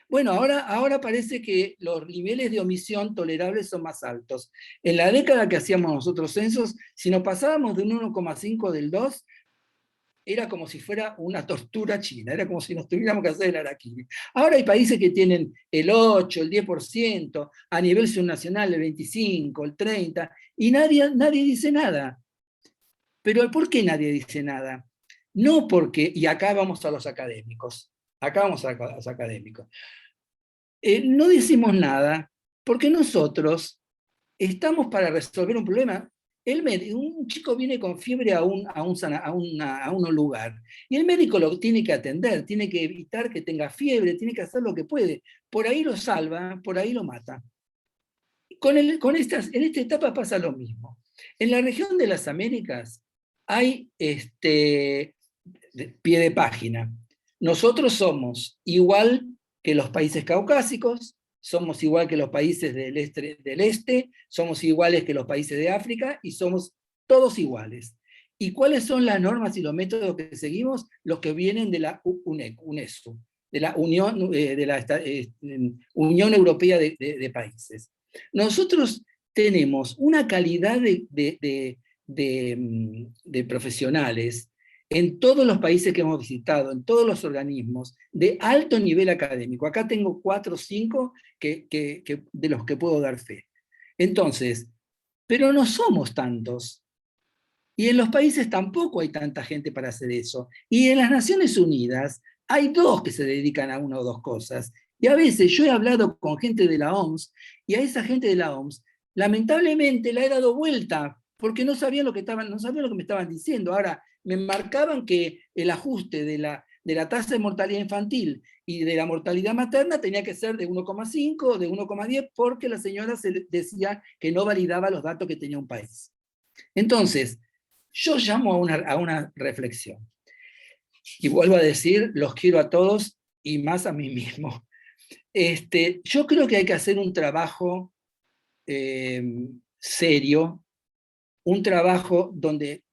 Bueno, ahora parece que los niveles de omisión tolerables son más altos. En la década que hacíamos nosotros censos, si nos pasábamos de un 1,5 del 2, era como si fuera una tortura china, era como si nos tuviéramos que hacer el harakiri. Ahora hay países que tienen el 8, el 10%, a nivel subnacional el 25, el 30, y nadie dice nada. Pero ¿por qué nadie dice nada? No porque, y acá vamos a los académicos, no decimos nada porque nosotros estamos para resolver un problema. Un chico viene con fiebre a un lugar, y el médico lo tiene que atender, tiene que evitar que tenga fiebre, tiene que hacer lo que puede. Por ahí lo salva, por ahí lo mata. En esta etapa pasa lo mismo. En la región de las Américas hay pie de página. Nosotros somos igual que los países caucásicos, somos igual que los países del este, somos iguales que los países de África, y somos todos iguales. ¿Y cuáles son las normas y los métodos que seguimos? Los que vienen de la UNESCO, de la Unión Europea de Países. Nosotros tenemos una calidad de profesionales en todos los países que hemos visitado, en todos los organismos, de alto nivel académico. Acá tengo 4 o 5 de los que puedo dar fe. Entonces, pero no somos tantos. Y en los países tampoco hay tanta gente para hacer eso. Y en las Naciones Unidas hay 2 que se dedican a una o 2 cosas. Y a veces yo he hablado con gente de la OMS, y a esa gente de la OMS, lamentablemente la he dado vuelta, porque no sabían lo que me estaban diciendo. Ahora, me marcaban que el ajuste de la tasa de mortalidad infantil y de la mortalidad materna tenía que ser de 1,5 o de 1,10, porque la señora se decía que no validaba los datos que tenía un país. Entonces, yo llamo a una reflexión. Y vuelvo a decir, los quiero a todos y más a mí mismo. Yo creo que hay que hacer un trabajo serio, un trabajo donde,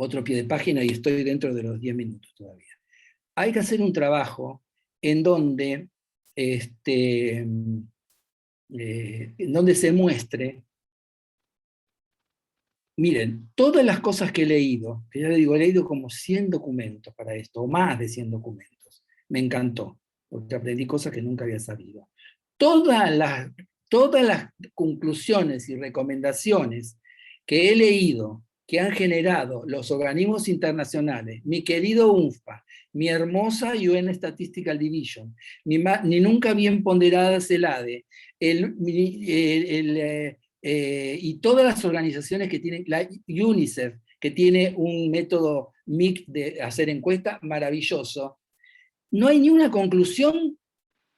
otro pie de página y estoy dentro de los 10 minutos todavía. Hay que hacer un trabajo en donde se muestre, miren, todas las cosas que he leído, que ya les digo, he leído como 100 documentos para esto, o más de 100 documentos, me encantó, porque aprendí cosas que nunca había sabido. Todas las conclusiones y recomendaciones que he leído, que han generado los organismos internacionales, mi querido UNFPA, mi hermosa UN Statistical Division, ni nunca bien ponderada CELADE, y todas las organizaciones que tienen, la UNICEF, que tiene un método MIC de hacer encuesta maravilloso, no hay ni una conclusión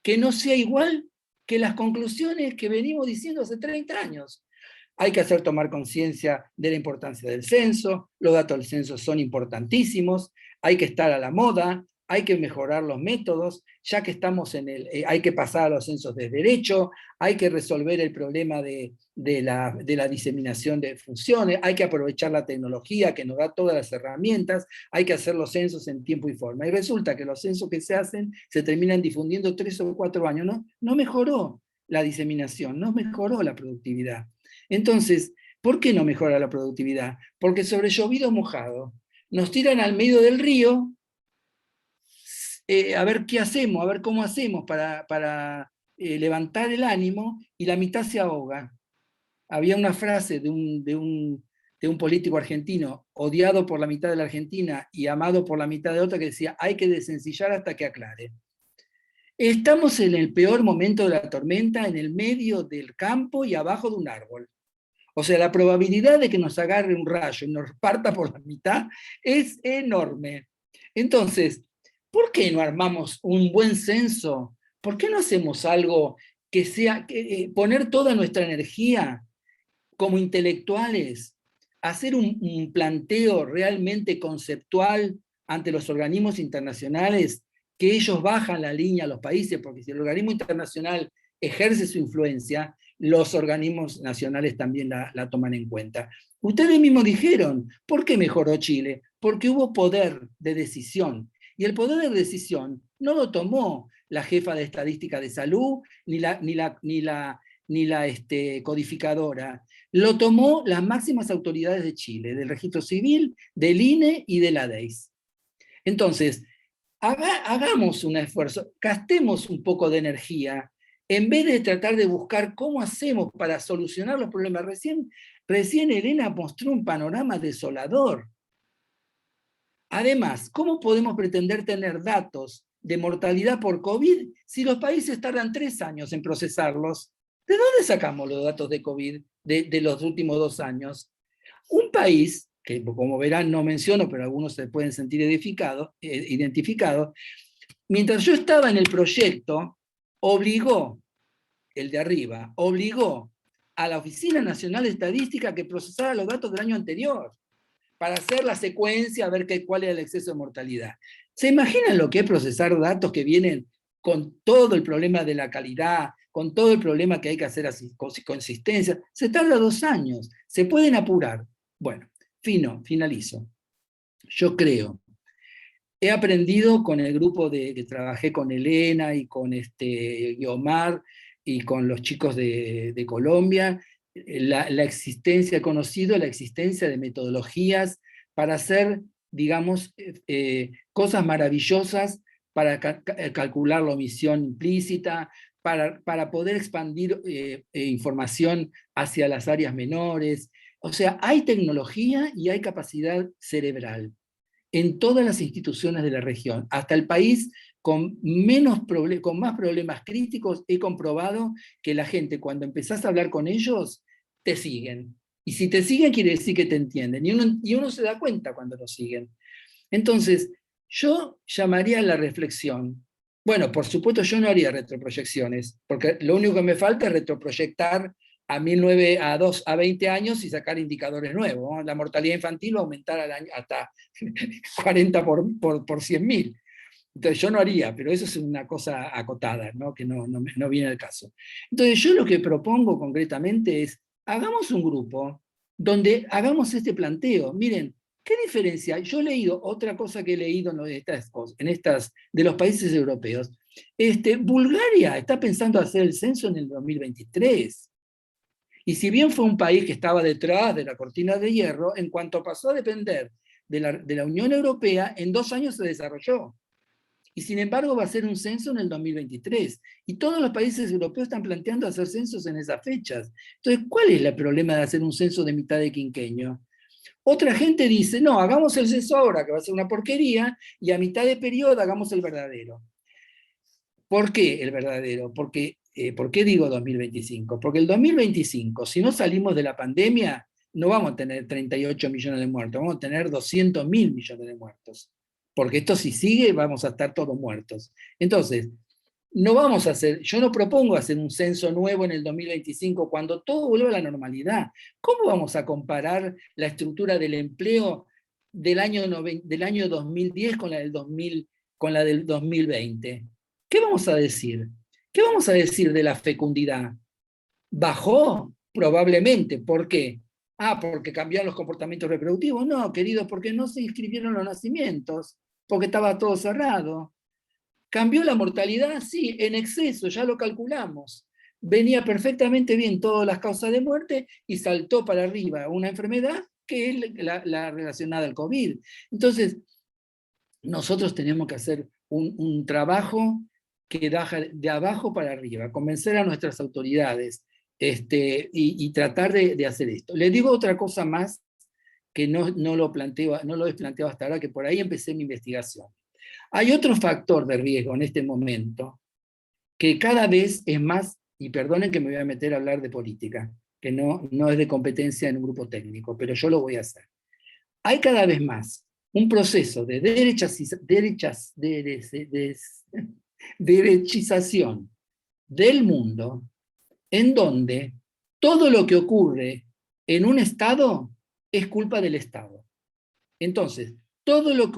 que no sea igual que las conclusiones que venimos diciendo hace 30 años. Hay que hacer tomar conciencia de la importancia del censo, los datos del censo son importantísimos, hay que estar a la moda, hay que mejorar los métodos, ya que estamos hay que pasar a los censos de derecho, hay que resolver el problema de la diseminación de funciones, hay que aprovechar la tecnología que nos da todas las herramientas, hay que hacer los censos en tiempo y forma. Y resulta que los censos que se hacen se terminan difundiendo 3 o 4 años, no mejoró la diseminación, no mejoró la productividad. Entonces, ¿por qué no mejora la productividad? Porque sobre llovido mojado nos tiran al medio del río a ver qué hacemos, a ver cómo hacemos para levantar el ánimo, y la mitad se ahoga. Había una frase de un político argentino, odiado por la mitad de la Argentina y amado por la mitad de otra, que decía, hay que desencillar hasta que aclare. Estamos en el peor momento de la tormenta, en el medio del campo y abajo de un árbol. O sea, la probabilidad de que nos agarre un rayo y nos parta por la mitad es enorme. Entonces, ¿por qué no armamos un buen censo? ¿Por qué no hacemos algo que sea, poner toda nuestra energía como intelectuales, hacer un planteo realmente conceptual ante los organismos internacionales, que ellos bajan la línea a los países, porque si el organismo internacional ejerce su influencia, los organismos nacionales también la toman en cuenta. Ustedes mismos dijeron, ¿por qué mejoró Chile? Porque hubo poder de decisión. Y el poder de decisión no lo tomó la jefa de estadística de salud, ni la codificadora. Lo tomó las máximas autoridades de Chile, del Registro Civil, del INE y de la DEIS. Entonces, hagamos un esfuerzo, gastemos un poco de energía, en vez de tratar de buscar cómo hacemos para solucionar los problemas. Recién Elena mostró un panorama desolador. Además, ¿cómo podemos pretender tener datos de mortalidad por COVID si los países tardan 3 años en procesarlos? ¿De dónde sacamos los datos de COVID de los últimos 2 años? Un país, que como verán no menciono, pero algunos se pueden sentir identificados, mientras yo estaba en el proyecto, el de arriba, obligó a la Oficina Nacional de Estadística a que procesara los datos del año anterior, para hacer la secuencia, a ver cuál era el exceso de mortalidad. ¿Se imaginan lo que es procesar datos que vienen con todo el problema de la calidad, con todo el problema que hay que hacer consistencia? Se tarda 2 años, se pueden apurar. Bueno, finalizo. Yo creo, he aprendido con el grupo que trabajé con Elena y con Guiomar y con los chicos de Colombia, la existencia, he conocido la existencia de metodologías para hacer, digamos, cosas maravillosas para calcular la omisión implícita, para poder expandir información hacia las áreas menores. O sea, hay tecnología y hay capacidad cerebral en todas las instituciones de la región. Hasta el país con más problemas críticos, he comprobado que la gente, cuando empezás a hablar con ellos, te siguen. Y si te siguen, quiere decir que te entienden. Y uno se da cuenta cuando lo siguen. Entonces, yo llamaría a la reflexión. Bueno, por supuesto, yo no haría retroproyecciones, porque lo único que me falta es retroproyectar a 20 años y sacar indicadores nuevos, ¿no? La mortalidad infantil va a aumentar hasta 40 por 100.000. Entonces yo no haría, pero eso es una cosa acotada, ¿no? Que no viene al caso. Entonces yo lo que propongo concretamente es, hagamos un grupo donde hagamos este planteo. Miren, ¿qué diferencia? Yo he leído, otra cosa que he leído en estas de los países europeos, Bulgaria está pensando hacer el censo en el 2023. Y si bien fue un país que estaba detrás de la cortina de hierro, en cuanto pasó a depender de la Unión Europea, en 2 años se desarrolló. Y sin embargo va a ser un censo en el 2023. Y todos los países europeos están planteando hacer censos en esas fechas. Entonces, ¿cuál es el problema de hacer un censo de mitad de quinquenio? Otra gente dice, no, hagamos el censo ahora, que va a ser una porquería, y a mitad de periodo hagamos el verdadero. ¿Por qué el verdadero? Porque, ¿por qué digo 2025? Porque el 2025, si no salimos de la pandemia, no vamos a tener 38 millones de muertos, vamos a tener 200.000 millones de muertos. Porque esto si sigue, vamos a estar todos muertos. Entonces, no vamos a hacer, yo no propongo hacer un censo nuevo en el 2025 cuando todo vuelva a la normalidad. ¿Cómo vamos a comparar la estructura del empleo del año 2010 con la del 2020? ¿Qué vamos a decir? ¿Qué vamos a decir de la fecundidad? ¿Bajó? Probablemente. ¿Por qué? Porque cambiaron los comportamientos reproductivos. No, querido, porque no se inscribieron los nacimientos, porque estaba todo cerrado. ¿Cambió la mortalidad? Sí, en exceso, ya lo calculamos. Venía perfectamente bien todas las causas de muerte y saltó para arriba una enfermedad que es la relacionada al COVID. Entonces, nosotros tenemos que hacer un trabajo que da de abajo para arriba, convencer a nuestras autoridades y tratar de hacer esto. Les digo otra cosa más que no lo he planteado hasta ahora, que por ahí empecé mi investigación. Hay otro factor de riesgo en este momento que cada vez es más, y perdonen que me voy a meter a hablar de política, que no es de competencia en un grupo técnico, pero yo lo voy a hacer. Hay cada vez más un proceso de derechización del mundo en donde todo lo que ocurre en un Estado es culpa del Estado. Entonces, todo lo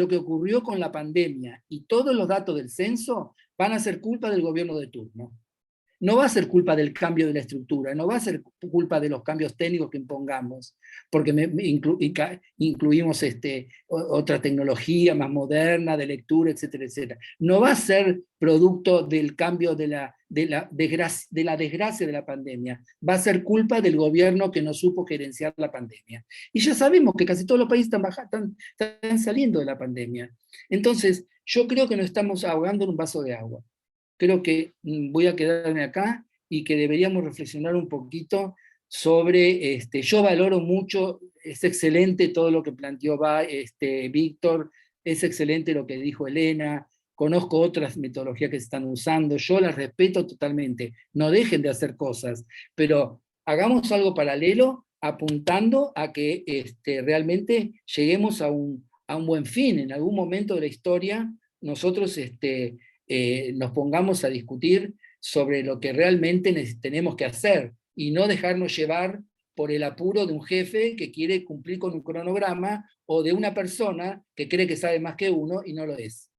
que ocurrió con la pandemia y todos los datos del censo van a ser culpa del gobierno de turno. No va a ser culpa del cambio de la estructura, no va a ser culpa de los cambios técnicos que impongamos, porque incluimos otra tecnología más moderna de lectura, etcétera, etcétera. No va a ser producto del cambio de la desgracia de la pandemia, va a ser culpa del gobierno que no supo gerenciar la pandemia. Y ya sabemos que casi todos los países están saliendo de la pandemia. Entonces, yo creo que nos estamos ahogando en un vaso de agua. Creo que voy a quedarme acá y que deberíamos reflexionar un poquito sobre, yo valoro mucho, es excelente todo lo que planteó Víctor, es excelente lo que dijo Elena, conozco otras metodologías que se están usando, yo las respeto totalmente, no dejen de hacer cosas, pero hagamos algo paralelo apuntando a que realmente lleguemos a un buen fin. En algún momento de la historia nosotros nos pongamos a discutir sobre lo que realmente tenemos que hacer y no dejarnos llevar por el apuro de un jefe que quiere cumplir con un cronograma o de una persona que cree que sabe más que uno y no lo es.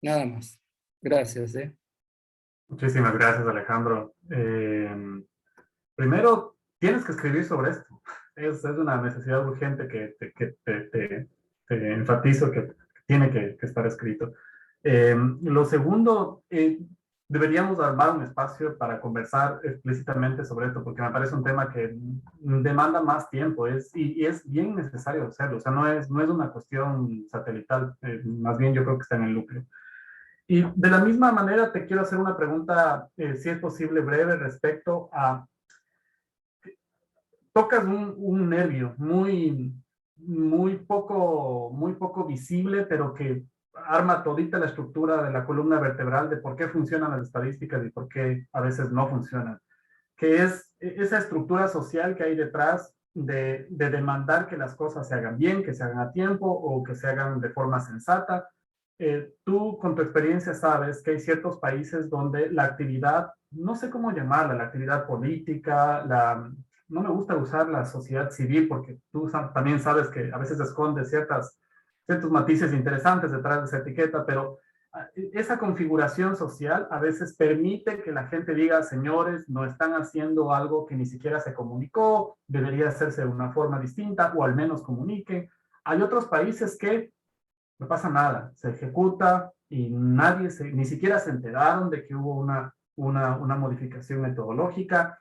Nada más. Gracias. Muchísimas gracias, Alejandro. Primero, tienes que escribir sobre esto. Es una necesidad urgente que te enfatizo que tiene que estar escrito. Lo segundo, deberíamos armar un espacio para conversar explícitamente sobre esto, porque me parece un tema que demanda más tiempo y es bien necesario hacerlo. O sea, no es una cuestión satelital, más bien yo creo que está en el núcleo. Y de la misma manera te quiero hacer una pregunta, si es posible, breve respecto a... Tocas un nervio muy poco visible, pero que arma todita la estructura de la columna vertebral de por qué funcionan las estadísticas y por qué a veces no funcionan, que es esa estructura social que hay detrás de demandar que las cosas se hagan bien, que se hagan a tiempo o que se hagan de forma sensata. Tú con tu experiencia sabes que hay ciertos países donde la actividad, no sé cómo llamarla, la actividad política, no me gusta usar la sociedad civil porque tú también sabes que a veces esconde ciertos matices interesantes detrás de esa etiqueta, pero esa configuración social a veces permite que la gente diga, señores, no están haciendo algo que ni siquiera se comunicó, debería hacerse de una forma distinta o al menos comuniquen. Hay otros países que no pasa nada, se ejecuta y ni siquiera se enteraron de que hubo una modificación metodológica.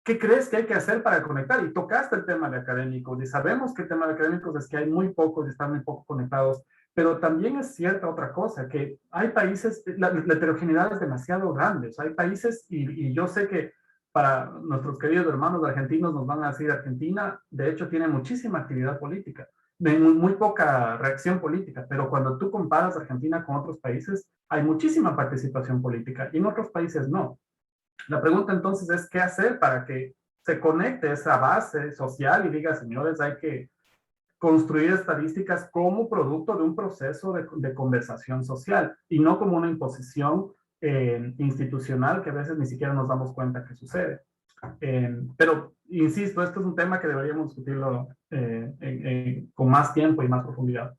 ¿Qué crees que hay que hacer para conectar? Y tocaste el tema de académicos, y sabemos que el tema de académicos es que hay muy pocos y están muy poco conectados, pero también es cierta otra cosa, que hay países, la heterogeneidad es demasiado grande, o sea, hay países, y yo sé que para nuestros queridos hermanos argentinos nos van a decir, Argentina, de hecho, tiene muchísima actividad política, de muy poca reacción política, pero cuando tú comparas Argentina con otros países, hay muchísima participación política y en otros países no. La pregunta entonces es, ¿qué hacer para que se conecte esa base social y diga, señores, hay que construir estadísticas como producto de un proceso de conversación social y no como una imposición institucional que a veces ni siquiera nos damos cuenta que sucede? Pero, insisto, esto es un tema que deberíamos discutirlo con más tiempo y más profundidad.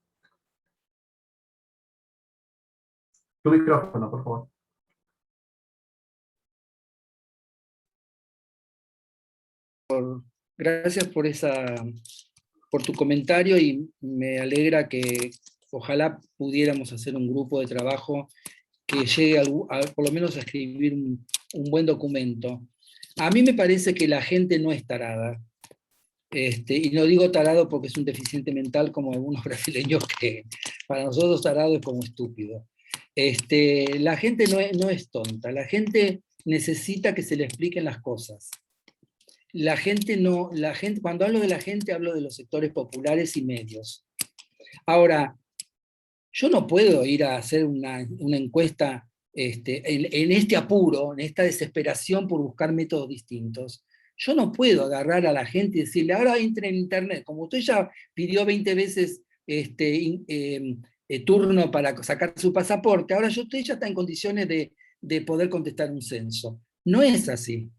Tu micrófono, por favor. Gracias por tu comentario, y me alegra que ojalá pudiéramos hacer un grupo de trabajo que llegue por lo menos a escribir un buen documento. A mí me parece que la gente no es tarada. Y no digo tarado porque es un deficiente mental como algunos brasileños, que para nosotros tarado es como estúpido. La gente no es tonta, la gente necesita que se le expliquen las cosas. Cuando hablo de la gente, hablo de los sectores populares y medios. Ahora, yo no puedo ir a hacer una encuesta en este apuro, en esta desesperación por buscar métodos distintos. Yo no puedo agarrar a la gente y decirle, ahora entre en internet, como usted ya pidió 20 veces turno para sacar su pasaporte, ahora usted ya está en condiciones de poder contestar un censo. No es así.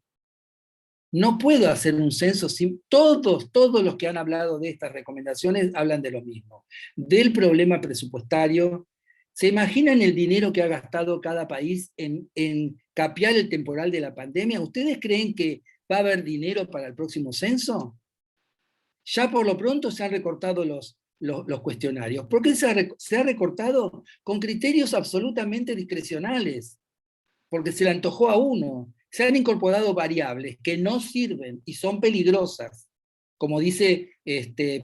No puedo hacer un censo sin... Todos los que han hablado de estas recomendaciones hablan de lo mismo. Del problema presupuestario. ¿Se imaginan el dinero que ha gastado cada país en capear el temporal de la pandemia? ¿Ustedes creen que va a haber dinero para el próximo censo? Ya por lo pronto se han recortado los cuestionarios. ¿Por qué se ha recortado? Con criterios absolutamente discrecionales. Porque se le antojó a uno. Se han incorporado variables que no sirven y son peligrosas, como dice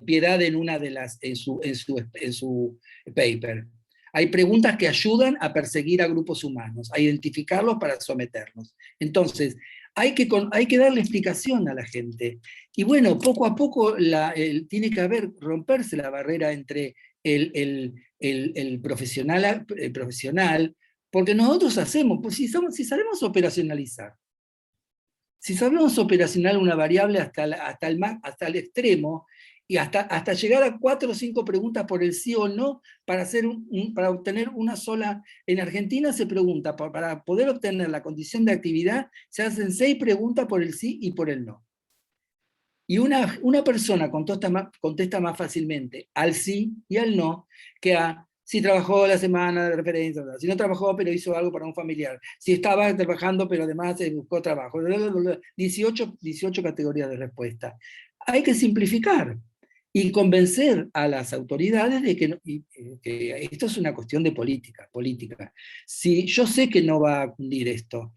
Piedad en una de en su paper. Hay preguntas que ayudan a perseguir a grupos humanos, a identificarlos para someterlos. Entonces, hay que darle explicación a la gente. Y bueno, poco a poco tiene que romperse la barrera entre el profesional, porque nosotros hacemos, pues si sabemos operacionalizar, si sabemos operacionar una variable hasta el extremo, y hasta llegar a 4 o 5 preguntas por el sí o no, para obtener una sola. En Argentina se pregunta, para poder obtener la condición de actividad, se hacen 6 preguntas por el sí y por el no. Y una persona contesta más fácilmente al sí y al no que a si trabajó la semana de referencia, si no trabajó pero hizo algo para un familiar, si estaba trabajando pero además buscó trabajo. 18 categorías de respuesta. Hay que simplificar y convencer a las autoridades de que esto es una cuestión de política. Si, yo sé que no va a cundir esto,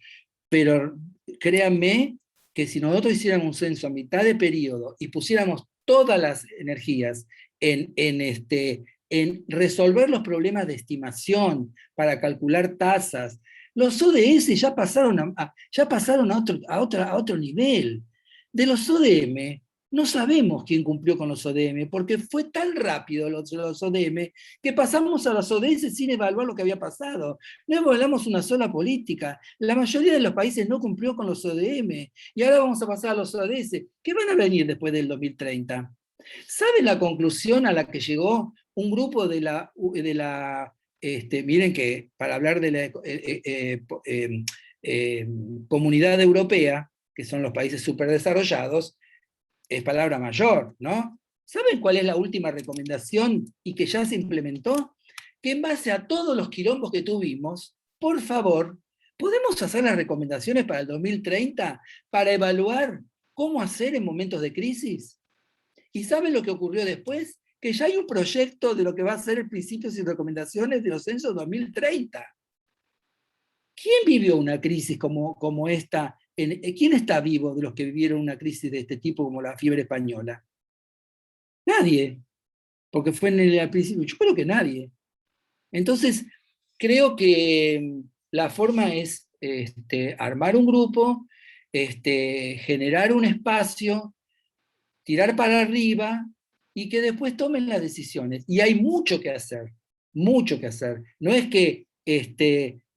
pero créanme que si nosotros hiciéramos un censo a mitad de periodo y pusiéramos todas las energías en resolver los problemas de estimación para calcular tasas, los ODS ya pasaron a otro nivel. De los ODM, no sabemos quién cumplió con los ODM, porque fue tan rápido los ODM que pasamos a los ODS sin evaluar lo que había pasado. No evaluamos una sola política. La mayoría de los países no cumplió con los ODM. Y ahora vamos a pasar a los ODS, que van a venir después del 2030. ¿Saben la conclusión a la que llegó un grupo miren que para hablar de la Comunidad Europea, que son los países superdesarrollados, es palabra mayor, ¿no? ¿Saben cuál es la última recomendación y que ya se implementó? Que en base a todos los quilombos que tuvimos, por favor, ¿podemos hacer las recomendaciones para el 2030 para evaluar cómo hacer en momentos de crisis? ¿Y saben lo que ocurrió después? Que ya hay un proyecto de lo que va a ser el Principios y Recomendaciones de los Censos 2030. ¿Quién vivió una crisis como esta? ¿Quién está vivo de los que vivieron una crisis de este tipo como la fiebre española? Nadie, porque fue al principio, yo creo que nadie. Entonces, creo que la forma es armar un grupo generar un espacio, tirar para arriba y que después tomen las decisiones. Y hay mucho que hacer, mucho que hacer. No es que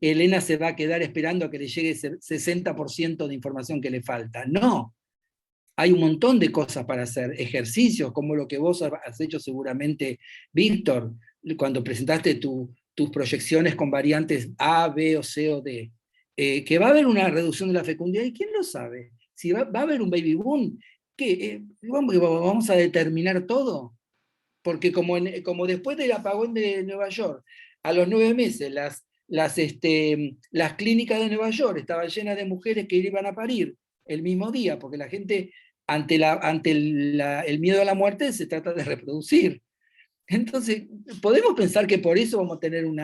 Elena se va a quedar esperando a que le llegue ese 60% de información que le falta. No, hay un montón de cosas para hacer, ejercicios como lo que vos has hecho seguramente, Víctor, cuando presentaste tus proyecciones con variantes A, B o C o D, que va a haber una reducción de la fecundidad, ¿y quién lo sabe? Si va a haber un baby boom, ¿qué? ¿Vamos a determinar todo? Porque como después del apagón de Nueva York, a los 9 meses las clínicas de Nueva York estaban llenas de mujeres que iban a parir el mismo día, porque la gente, ante el miedo a la muerte, se trata de reproducir. Entonces, ¿podemos pensar que por eso vamos a tener un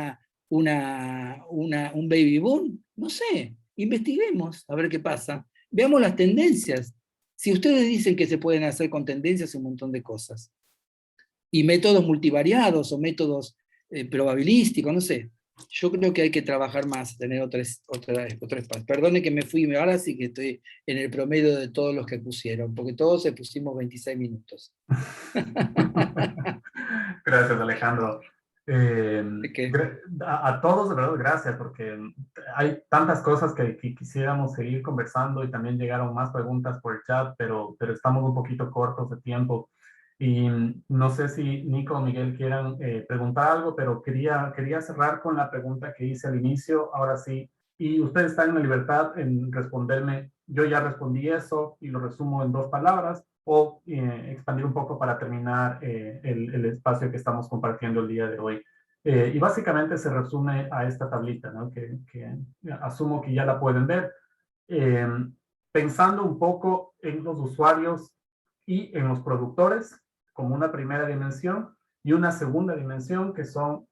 baby boom? No sé, investiguemos a ver qué pasa. Veamos las tendencias. Si ustedes dicen que se pueden hacer con tendencias un montón de cosas, y métodos multivariados o métodos probabilísticos, no sé. Yo creo que hay que trabajar más, tener otro espacio. Perdone que me fui, ahora sí que estoy en el promedio de todos los que pusieron, porque todos se pusimos 26 minutos. Gracias, Alejandro. A todos, de verdad, gracias, porque hay tantas cosas que quisiéramos seguir conversando y también llegaron más preguntas por el chat, pero estamos un poquito cortos de tiempo. Y no sé si Nico o Miguel quieran preguntar algo, pero quería cerrar con la pregunta que hice al inicio, ahora sí. Y ustedes están en la libertad en responderme, yo ya respondí eso y lo resumo en 2 palabras, o expandir un poco para terminar el espacio que estamos compartiendo el día de hoy. Y básicamente se resume a esta tablita, ¿no? que asumo que ya la pueden ver. Pensando un poco en los usuarios y en los productores como una primera dimensión, y una segunda dimensión que son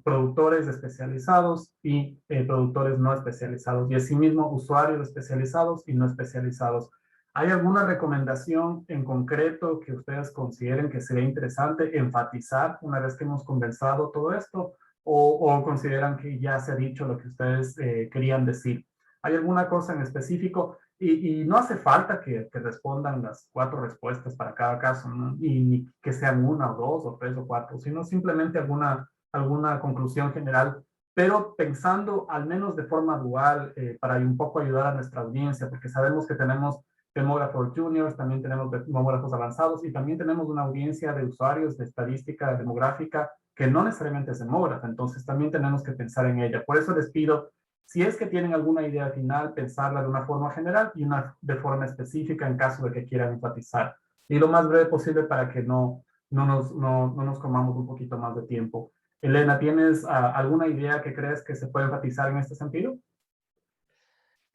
productores especializados y productores no especializados, y asimismo usuarios especializados y no especializados. ¿Hay alguna recomendación en concreto que ustedes consideren que sería interesante enfatizar una vez que hemos conversado todo esto? ¿O consideran que ya se ha dicho lo que ustedes querían decir? ¿Hay alguna cosa en específico? Y no hace falta que respondan las 4 respuestas para cada caso, ¿no? Y ni que sean 1 o 2 o 3 o 4, sino simplemente alguna conclusión general, pero pensando al menos de forma dual para un poco ayudar a nuestra audiencia, porque sabemos que tenemos demógrafos juniors, también tenemos demógrafos avanzados y también tenemos una audiencia de usuarios de estadística demográfica que no necesariamente es demógrafa, entonces también tenemos que pensar en ella. Por eso les pido, si es que tienen alguna idea final, pensarla de una forma general y una de forma específica en caso de que quieran enfatizar. Y lo más breve posible para que no nos comamos un poquito más de tiempo. Elena, ¿tienes alguna idea que crees que se puede enfatizar en este sentido?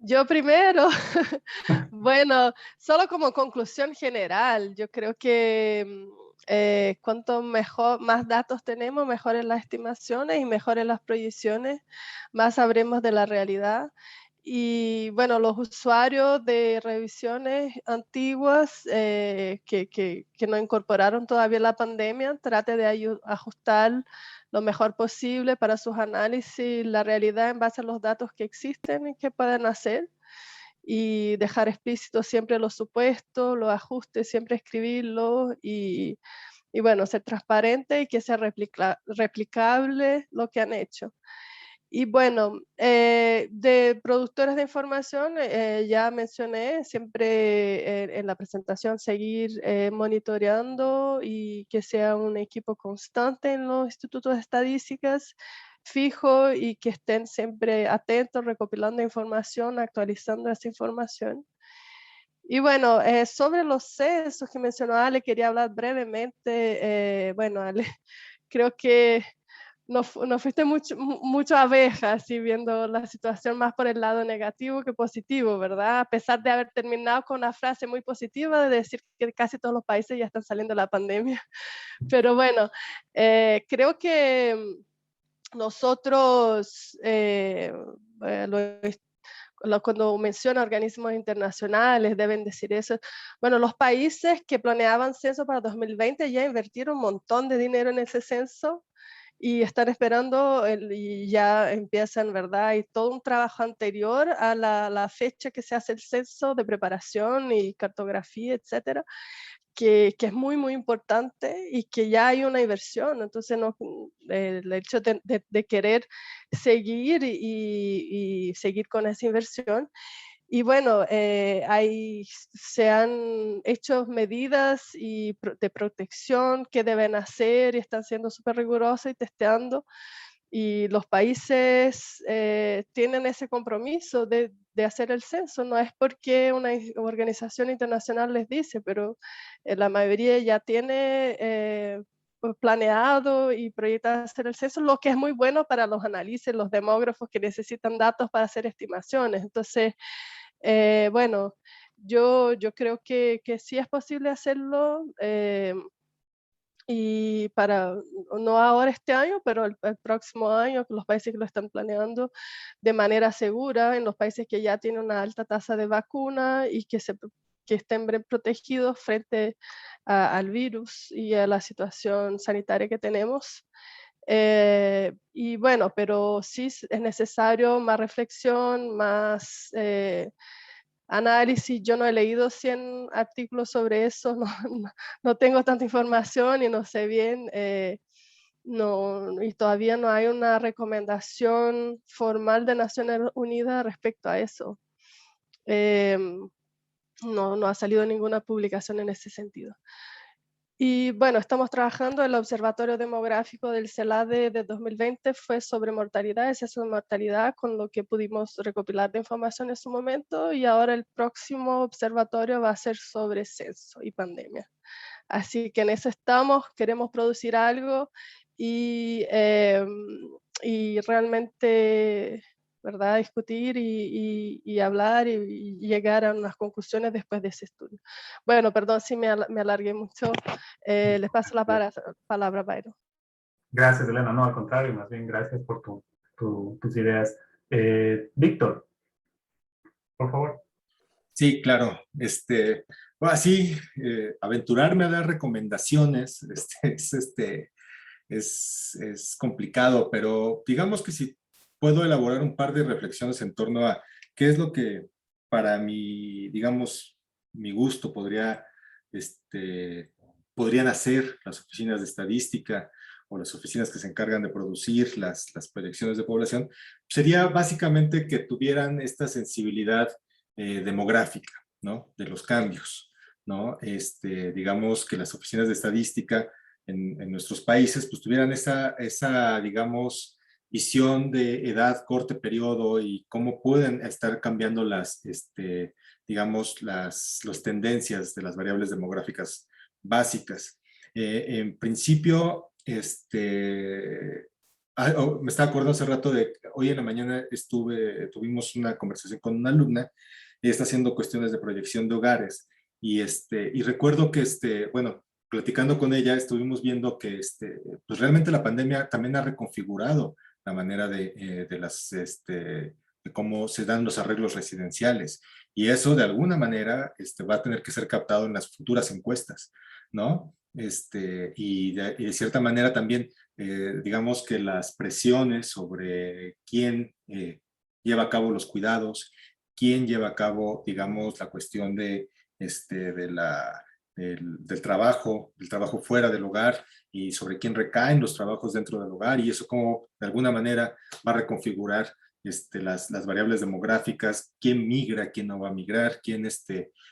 Yo primero, bueno, solo como conclusión general, yo creo que cuanto más datos tenemos, mejores las estimaciones y mejores las proyecciones, más sabremos de la realidad. Y bueno, los usuarios de revisiones antiguas que no incorporaron todavía la pandemia, trate de ajustar lo mejor posible para sus análisis, la realidad en base a los datos que existen y que pueden hacer, y dejar explícito siempre los supuestos, los ajustes, siempre escribirlos y bueno, ser transparente y que sea replicable lo que han hecho. Y bueno, de productores de información, ya mencioné siempre en la presentación seguir monitoreando y que sea un equipo constante en los institutos de estadísticas, fijo y que estén siempre atentos, recopilando información, actualizando esa información. Y bueno, sobre los censos que mencionó Ale, quería hablar brevemente. Bueno, Ale, creo que no fuiste mucho abeja, así viendo la situación más por el lado negativo que positivo, ¿verdad? A pesar de haber terminado con una frase muy positiva de decir que casi todos los países ya están saliendo de la pandemia. Pero bueno, creo que nosotros, cuando menciona organismos internacionales, deben decir eso. Bueno, los países que planeaban censo para 2020 ya invirtieron un montón de dinero en ese censo, y están esperando y ya empiezan, ¿verdad? Y todo un trabajo anterior a la fecha que se hace el censo de preparación y cartografía, etcétera, que es muy, muy importante y que ya hay una inversión. Entonces, no, el hecho de querer seguir y seguir con esa inversión. Y bueno, se han hecho medidas de protección que deben hacer y están siendo súper rigurosas y testeando. Y los países tienen ese compromiso de hacer el censo. No es porque una organización internacional les dice, pero la mayoría ya tiene pues, planeado y proyecta hacer el censo, lo que es muy bueno para los análisis, los demógrafos que necesitan datos para hacer estimaciones. Entonces, bueno, yo creo que sí es posible hacerlo. Y no ahora este año, pero el próximo año, los países que lo están planeando de manera segura, en los países que ya tienen una alta tasa de vacuna y que estén bien protegidos frente al virus y a la situación sanitaria que tenemos. Y bueno, pero sí es necesario más reflexión, más análisis. Yo no he leído 100 artículos sobre eso, no tengo tanta información y no sé bien, no, y todavía no hay una recomendación formal de Naciones Unidas respecto a eso. No ha salido ninguna publicación en ese sentido. Y bueno, estamos trabajando, el Observatorio Demográfico del CELADE de 2020 fue sobre mortalidad, exceso de mortalidad, con lo que pudimos recopilar de información en su momento, y ahora el próximo observatorio va a ser sobre censo y pandemia. Así que en eso estamos, queremos producir algo y realmente, ¿verdad? Discutir y hablar y llegar a unas conclusiones después de ese estudio. Bueno, perdón si me alargué mucho. Les paso la palabra a Byron. Gracias, Elena. No, al contrario, más bien gracias por tus ideas. Víctor, por favor. Sí, claro. Bueno, así, aventurarme a dar recomendaciones, es complicado, pero digamos que si puedo elaborar un par de reflexiones en torno a qué es lo que para mi, digamos, mi gusto podrían hacer las oficinas de estadística o las oficinas que se encargan de producir las proyecciones de población, sería básicamente que tuvieran esta sensibilidad demográfica, ¿no? De los cambios, ¿no? Digamos que las oficinas de estadística en nuestros países, pues tuvieran esa, digamos, visión de edad, corte, periodo y cómo pueden estar cambiando digamos, las tendencias de las variables demográficas básicas. En principio, me estaba acordando hace rato de hoy en la mañana tuvimos una conversación con una alumna y está haciendo cuestiones de proyección de hogares y recuerdo que bueno, platicando con ella estuvimos viendo que pues realmente la pandemia también ha reconfigurado la manera de cómo se dan los arreglos residenciales y eso de alguna manera va a tener que ser captado en las futuras encuestas, ¿no? Y de cierta manera también digamos que las presiones sobre quién lleva a cabo los cuidados, quién lleva a cabo, digamos, la cuestión del trabajo fuera del hogar y sobre quién recaen los trabajos dentro del hogar y eso como de alguna manera va a reconfigurar las variables demográficas, quién migra, quién no va a migrar,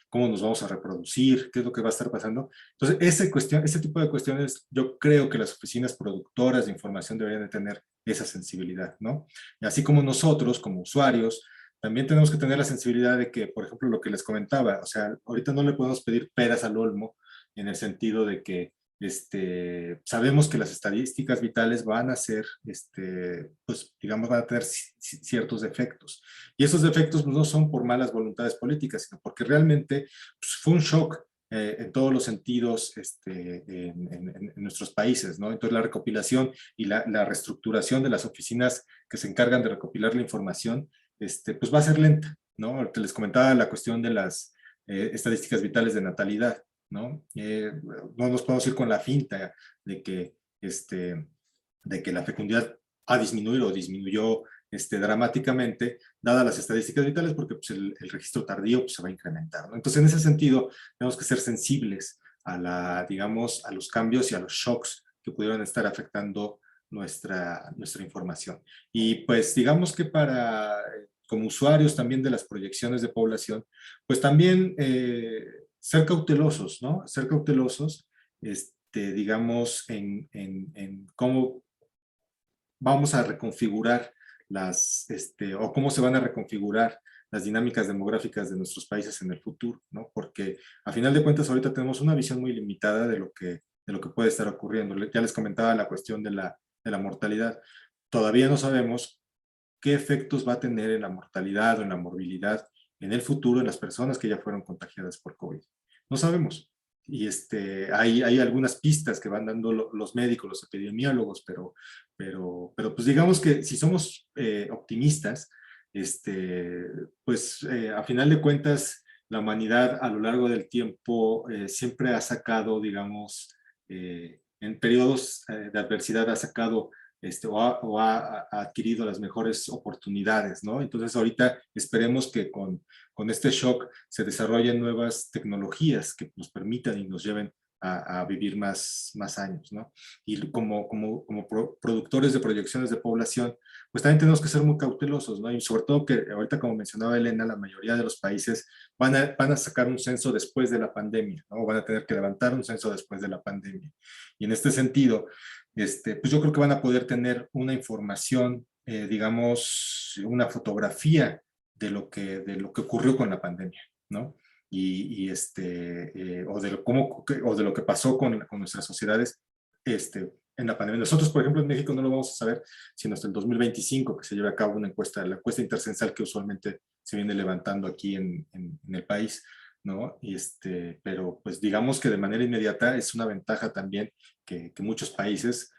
cómo nos vamos a reproducir, qué es lo que va a estar pasando. Entonces, ese tipo de cuestiones, yo creo que las oficinas productoras de información deberían de tener esa sensibilidad, ¿no? Y así como nosotros, como usuarios, también tenemos que tener la sensibilidad de que, por ejemplo, lo que les comentaba, o sea, ahorita no le podemos pedir peras al olmo en el sentido de que sabemos que las estadísticas vitales van a ser, pues, digamos, van a tener ciertos defectos. Y esos defectos pues, no son por malas voluntades políticas, sino porque realmente pues, fue un shock en todos los sentidos en nuestros países, ¿no? Entonces la recopilación y la reestructuración de las oficinas que se encargan de recopilar la información, pues va a ser lenta, ¿no? Les comentaba la cuestión de las estadísticas vitales de natalidad, ¿no? No nos podemos ir con la finta de que de que la fecundidad ha disminuido o disminuyó dramáticamente, dadas las estadísticas vitales, porque pues, el registro tardío pues, se va a incrementar, ¿no? Entonces, en ese sentido, tenemos que ser sensibles a digamos, a los cambios y a los shocks que pudieran estar afectando nuestra información. Y pues digamos que como usuarios también de las proyecciones de población, pues también ser cautelosos, ¿no? Ser cautelosos, digamos, en cómo vamos a reconfigurar o cómo se van a reconfigurar las dinámicas demográficas de nuestros países en el futuro, ¿no? Porque a final de cuentas ahorita tenemos una visión muy limitada de lo que puede estar ocurriendo. Ya les comentaba la cuestión de la mortalidad. Todavía no sabemos qué efectos va a tener en la mortalidad o en la morbilidad en el futuro en las personas que ya fueron contagiadas por COVID. No sabemos. Y hay algunas pistas que van dando los médicos, los epidemiólogos, pero pues digamos que si somos optimistas, pues a final de cuentas la humanidad a lo largo del tiempo siempre ha sacado, digamos, en periodos de adversidad ha sacado o ha adquirido las mejores oportunidades, ¿no? Entonces ahorita esperemos que con este shock se desarrollen nuevas tecnologías que nos permitan y nos lleven a vivir más años, ¿no? Y como productores de proyecciones de población, pues también tenemos que ser muy cautelosos, ¿no? Y sobre todo que ahorita, como mencionaba Elena, la mayoría de los países van a sacar un censo después de la pandemia, ¿no? O van a tener que levantar un censo después de la pandemia. Y en este sentido, pues yo creo que van a poder tener una información, digamos, una fotografía de lo que ocurrió con la pandemia, ¿no? O de lo que pasó con nuestras sociedades en la pandemia. Nosotros, por ejemplo, en México no lo vamos a saber sino hasta el 2025, que se lleve a cabo una encuesta, la encuesta intercensal que usualmente se viene levantando aquí en el país, ¿no? Pero pues digamos que de manera inmediata es una ventaja también que muchos países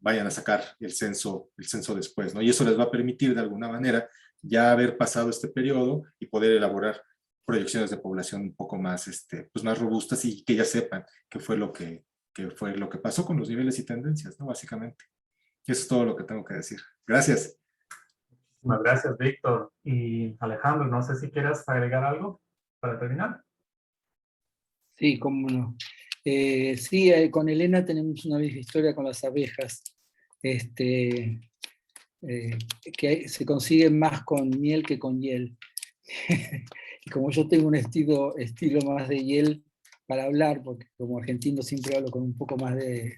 vayan a sacar el censo después, ¿no? Y eso les va a permitir de alguna manera ya haber pasado este periodo y poder elaborar proyecciones de población un poco más, pues más robustas y que ya sepan qué fue lo que pasó con los niveles y tendencias, ¿no? Básicamente. Eso es todo lo que tengo que decir. Gracias. Muchas gracias, Víctor. Y Alejandro, no sé si quieras agregar algo para terminar. Sí, cómo no. Sí, con Elena tenemos una vieja historia con las abejas, que se consiguen más con miel que con hiel. Y como yo tengo un estilo más de hiel para hablar, porque como argentino siempre hablo con un poco más de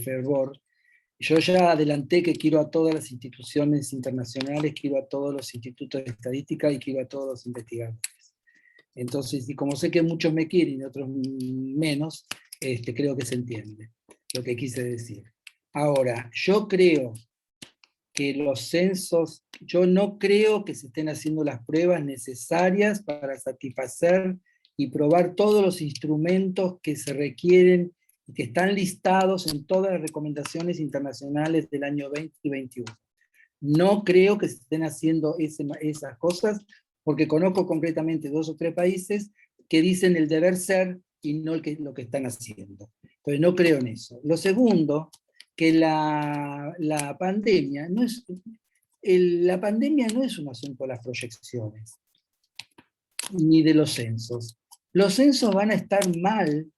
fervor, yo ya adelanté que quiero a todas las instituciones internacionales, quiero a todos los institutos de estadística y quiero a todos los investigadores. Entonces, y como sé que muchos me quieren y otros menos, creo que se entiende lo que quise decir. Ahora, yo creo que los censos, yo no creo que se estén haciendo las pruebas necesarias para satisfacer y probar todos los instrumentos que se requieren y que están listados en todas las recomendaciones internacionales del año 2021. No creo que se estén haciendo esas cosas, porque conozco concretamente 2 o 3 países que dicen el deber ser y no lo que están haciendo. Entonces no creo en eso. Lo segundo, que la pandemia no es un asunto de las proyecciones, ni de los censos. Los censos van a estar mal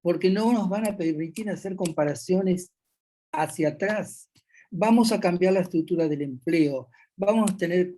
porque no nos van a permitir hacer comparaciones hacia atrás. Vamos a cambiar la estructura del empleo, vamos a tener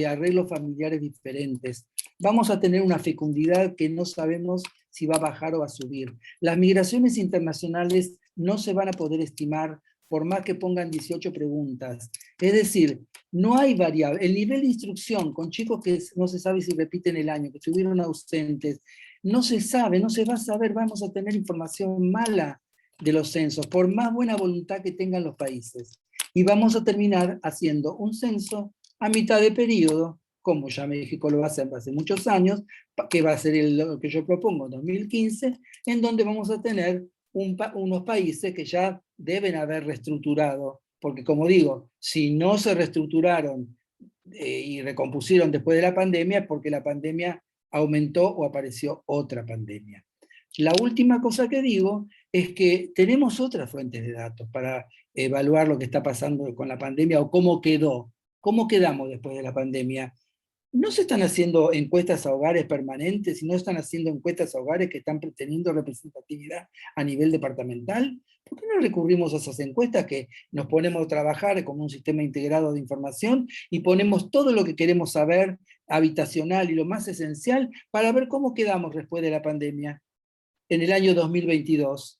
arreglos familiares diferentes, vamos a tener una fecundidad que no sabemos si va a bajar o va a subir. Las migraciones internacionales no se van a poder estimar por más que pongan 18 preguntas. Es decir, no hay variable. El nivel de instrucción con chicos que no se sabe si repiten el año, que estuvieron ausentes, no se sabe, no se va a saber, vamos a tener información mala de los censos, por más buena voluntad que tengan los países. Y vamos a terminar haciendo un censo a mitad de periodo, como ya México lo hace hace muchos años, que va a ser lo que yo propongo en 2015, en donde vamos a tener unos países que ya deben haber reestructurado, porque como digo, si no se reestructuraron y recompusieron después de la pandemia, es porque la pandemia aumentó o apareció otra pandemia. La última cosa que digo es que tenemos otras fuentes de datos para evaluar lo que está pasando con la pandemia o cómo quedamos después de la pandemia. No se están haciendo encuestas a hogares permanentes y no están haciendo encuestas a hogares que están teniendo representatividad a nivel departamental. ¿Por qué no recurrimos a esas encuestas que nos ponemos a trabajar como un sistema integrado de información y ponemos todo lo que queremos saber, habitacional y lo más esencial, para ver cómo quedamos después de la pandemia en el año 2022?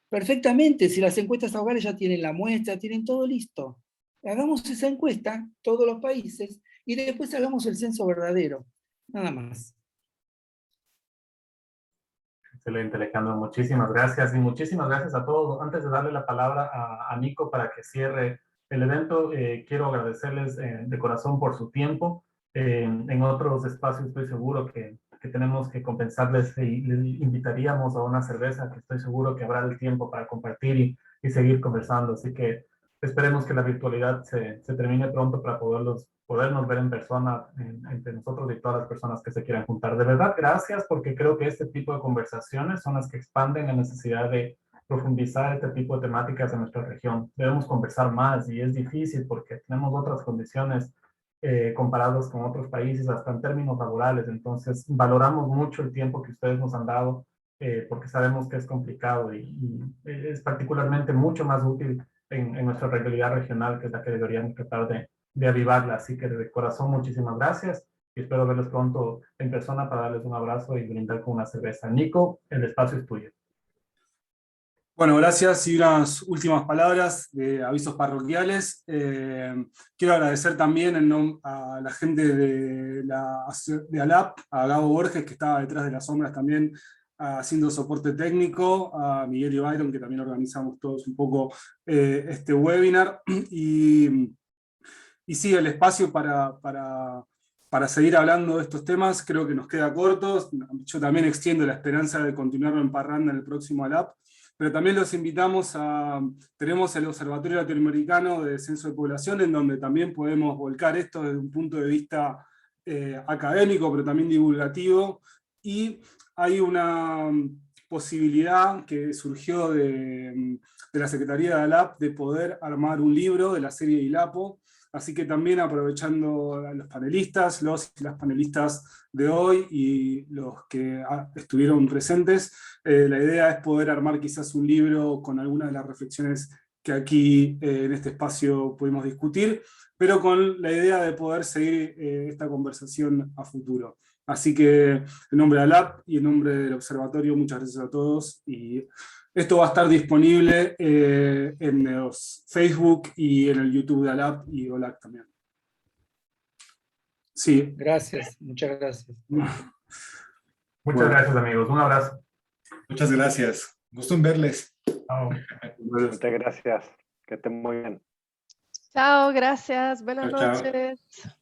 Perfectamente, si las encuestas a hogares ya tienen la muestra, tienen todo listo. Hagamos esa encuesta, todos los países, y después hagamos el censo verdadero. Nada más. Excelente, Alejandro. Muchísimas gracias. Y muchísimas gracias a todos. Antes de darle la palabra a Nico para que cierre el evento, quiero agradecerles de corazón por su tiempo. En otros espacios estoy seguro que tenemos que compensarles y les invitaríamos a una cerveza, que estoy seguro que habrá el tiempo para compartir y seguir conversando. Así que esperemos que la virtualidad se termine pronto para podernos ver en persona entre nosotros y todas las personas que se quieran juntar. De verdad, gracias, porque creo que este tipo de conversaciones son las que expanden la necesidad de profundizar este tipo de temáticas en nuestra región. Debemos conversar más y es difícil porque tenemos otras condiciones comparados con otros países, hasta en términos laborales. Entonces, valoramos mucho el tiempo que ustedes nos han dado porque sabemos que es complicado y es particularmente mucho más útil en nuestra realidad regional, que es la que deberíamos tratar de avivarla. Así que de corazón, muchísimas gracias y espero verles pronto en persona para darles un abrazo y brindar con una cerveza. Nico, el espacio es tuyo. Bueno, gracias y unas últimas palabras de avisos parroquiales. Quiero agradecer también a la gente de ALAP, a Gabo Borges, que estaba detrás de las sombras también haciendo soporte técnico, a Miguel y Byron, que también organizamos todos un poco este webinar. Y sí, el espacio para seguir hablando de estos temas creo que nos queda corto. Yo también extiendo la esperanza de continuarlo en Parranda en el próximo ALAP. Pero también los invitamos tenemos el Observatorio Latinoamericano de Censo de Población, en donde también podemos volcar esto desde un punto de vista académico, pero también divulgativo. Y hay una posibilidad que surgió de la Secretaría de ALAP de poder armar un libro de la serie ILAPO. Así que también aprovechando a los panelistas, los y las panelistas de hoy y los que estuvieron presentes, la idea es poder armar quizás un libro con algunas de las reflexiones que aquí en este espacio pudimos discutir, pero con la idea de poder seguir esta conversación a futuro. Así que en nombre de ALAP y en nombre del observatorio, muchas gracias a todos. Y esto va a estar disponible en los Facebook y en el YouTube de ALAP y OLAC también. Sí. Gracias, muchas gracias. Muchas gracias, amigos. Un abrazo. Muchas gracias. Gusto en verles. Chao. Muchas gracias. Que estén muy bien. Chao, gracias. Buenas Chao, chao. noches.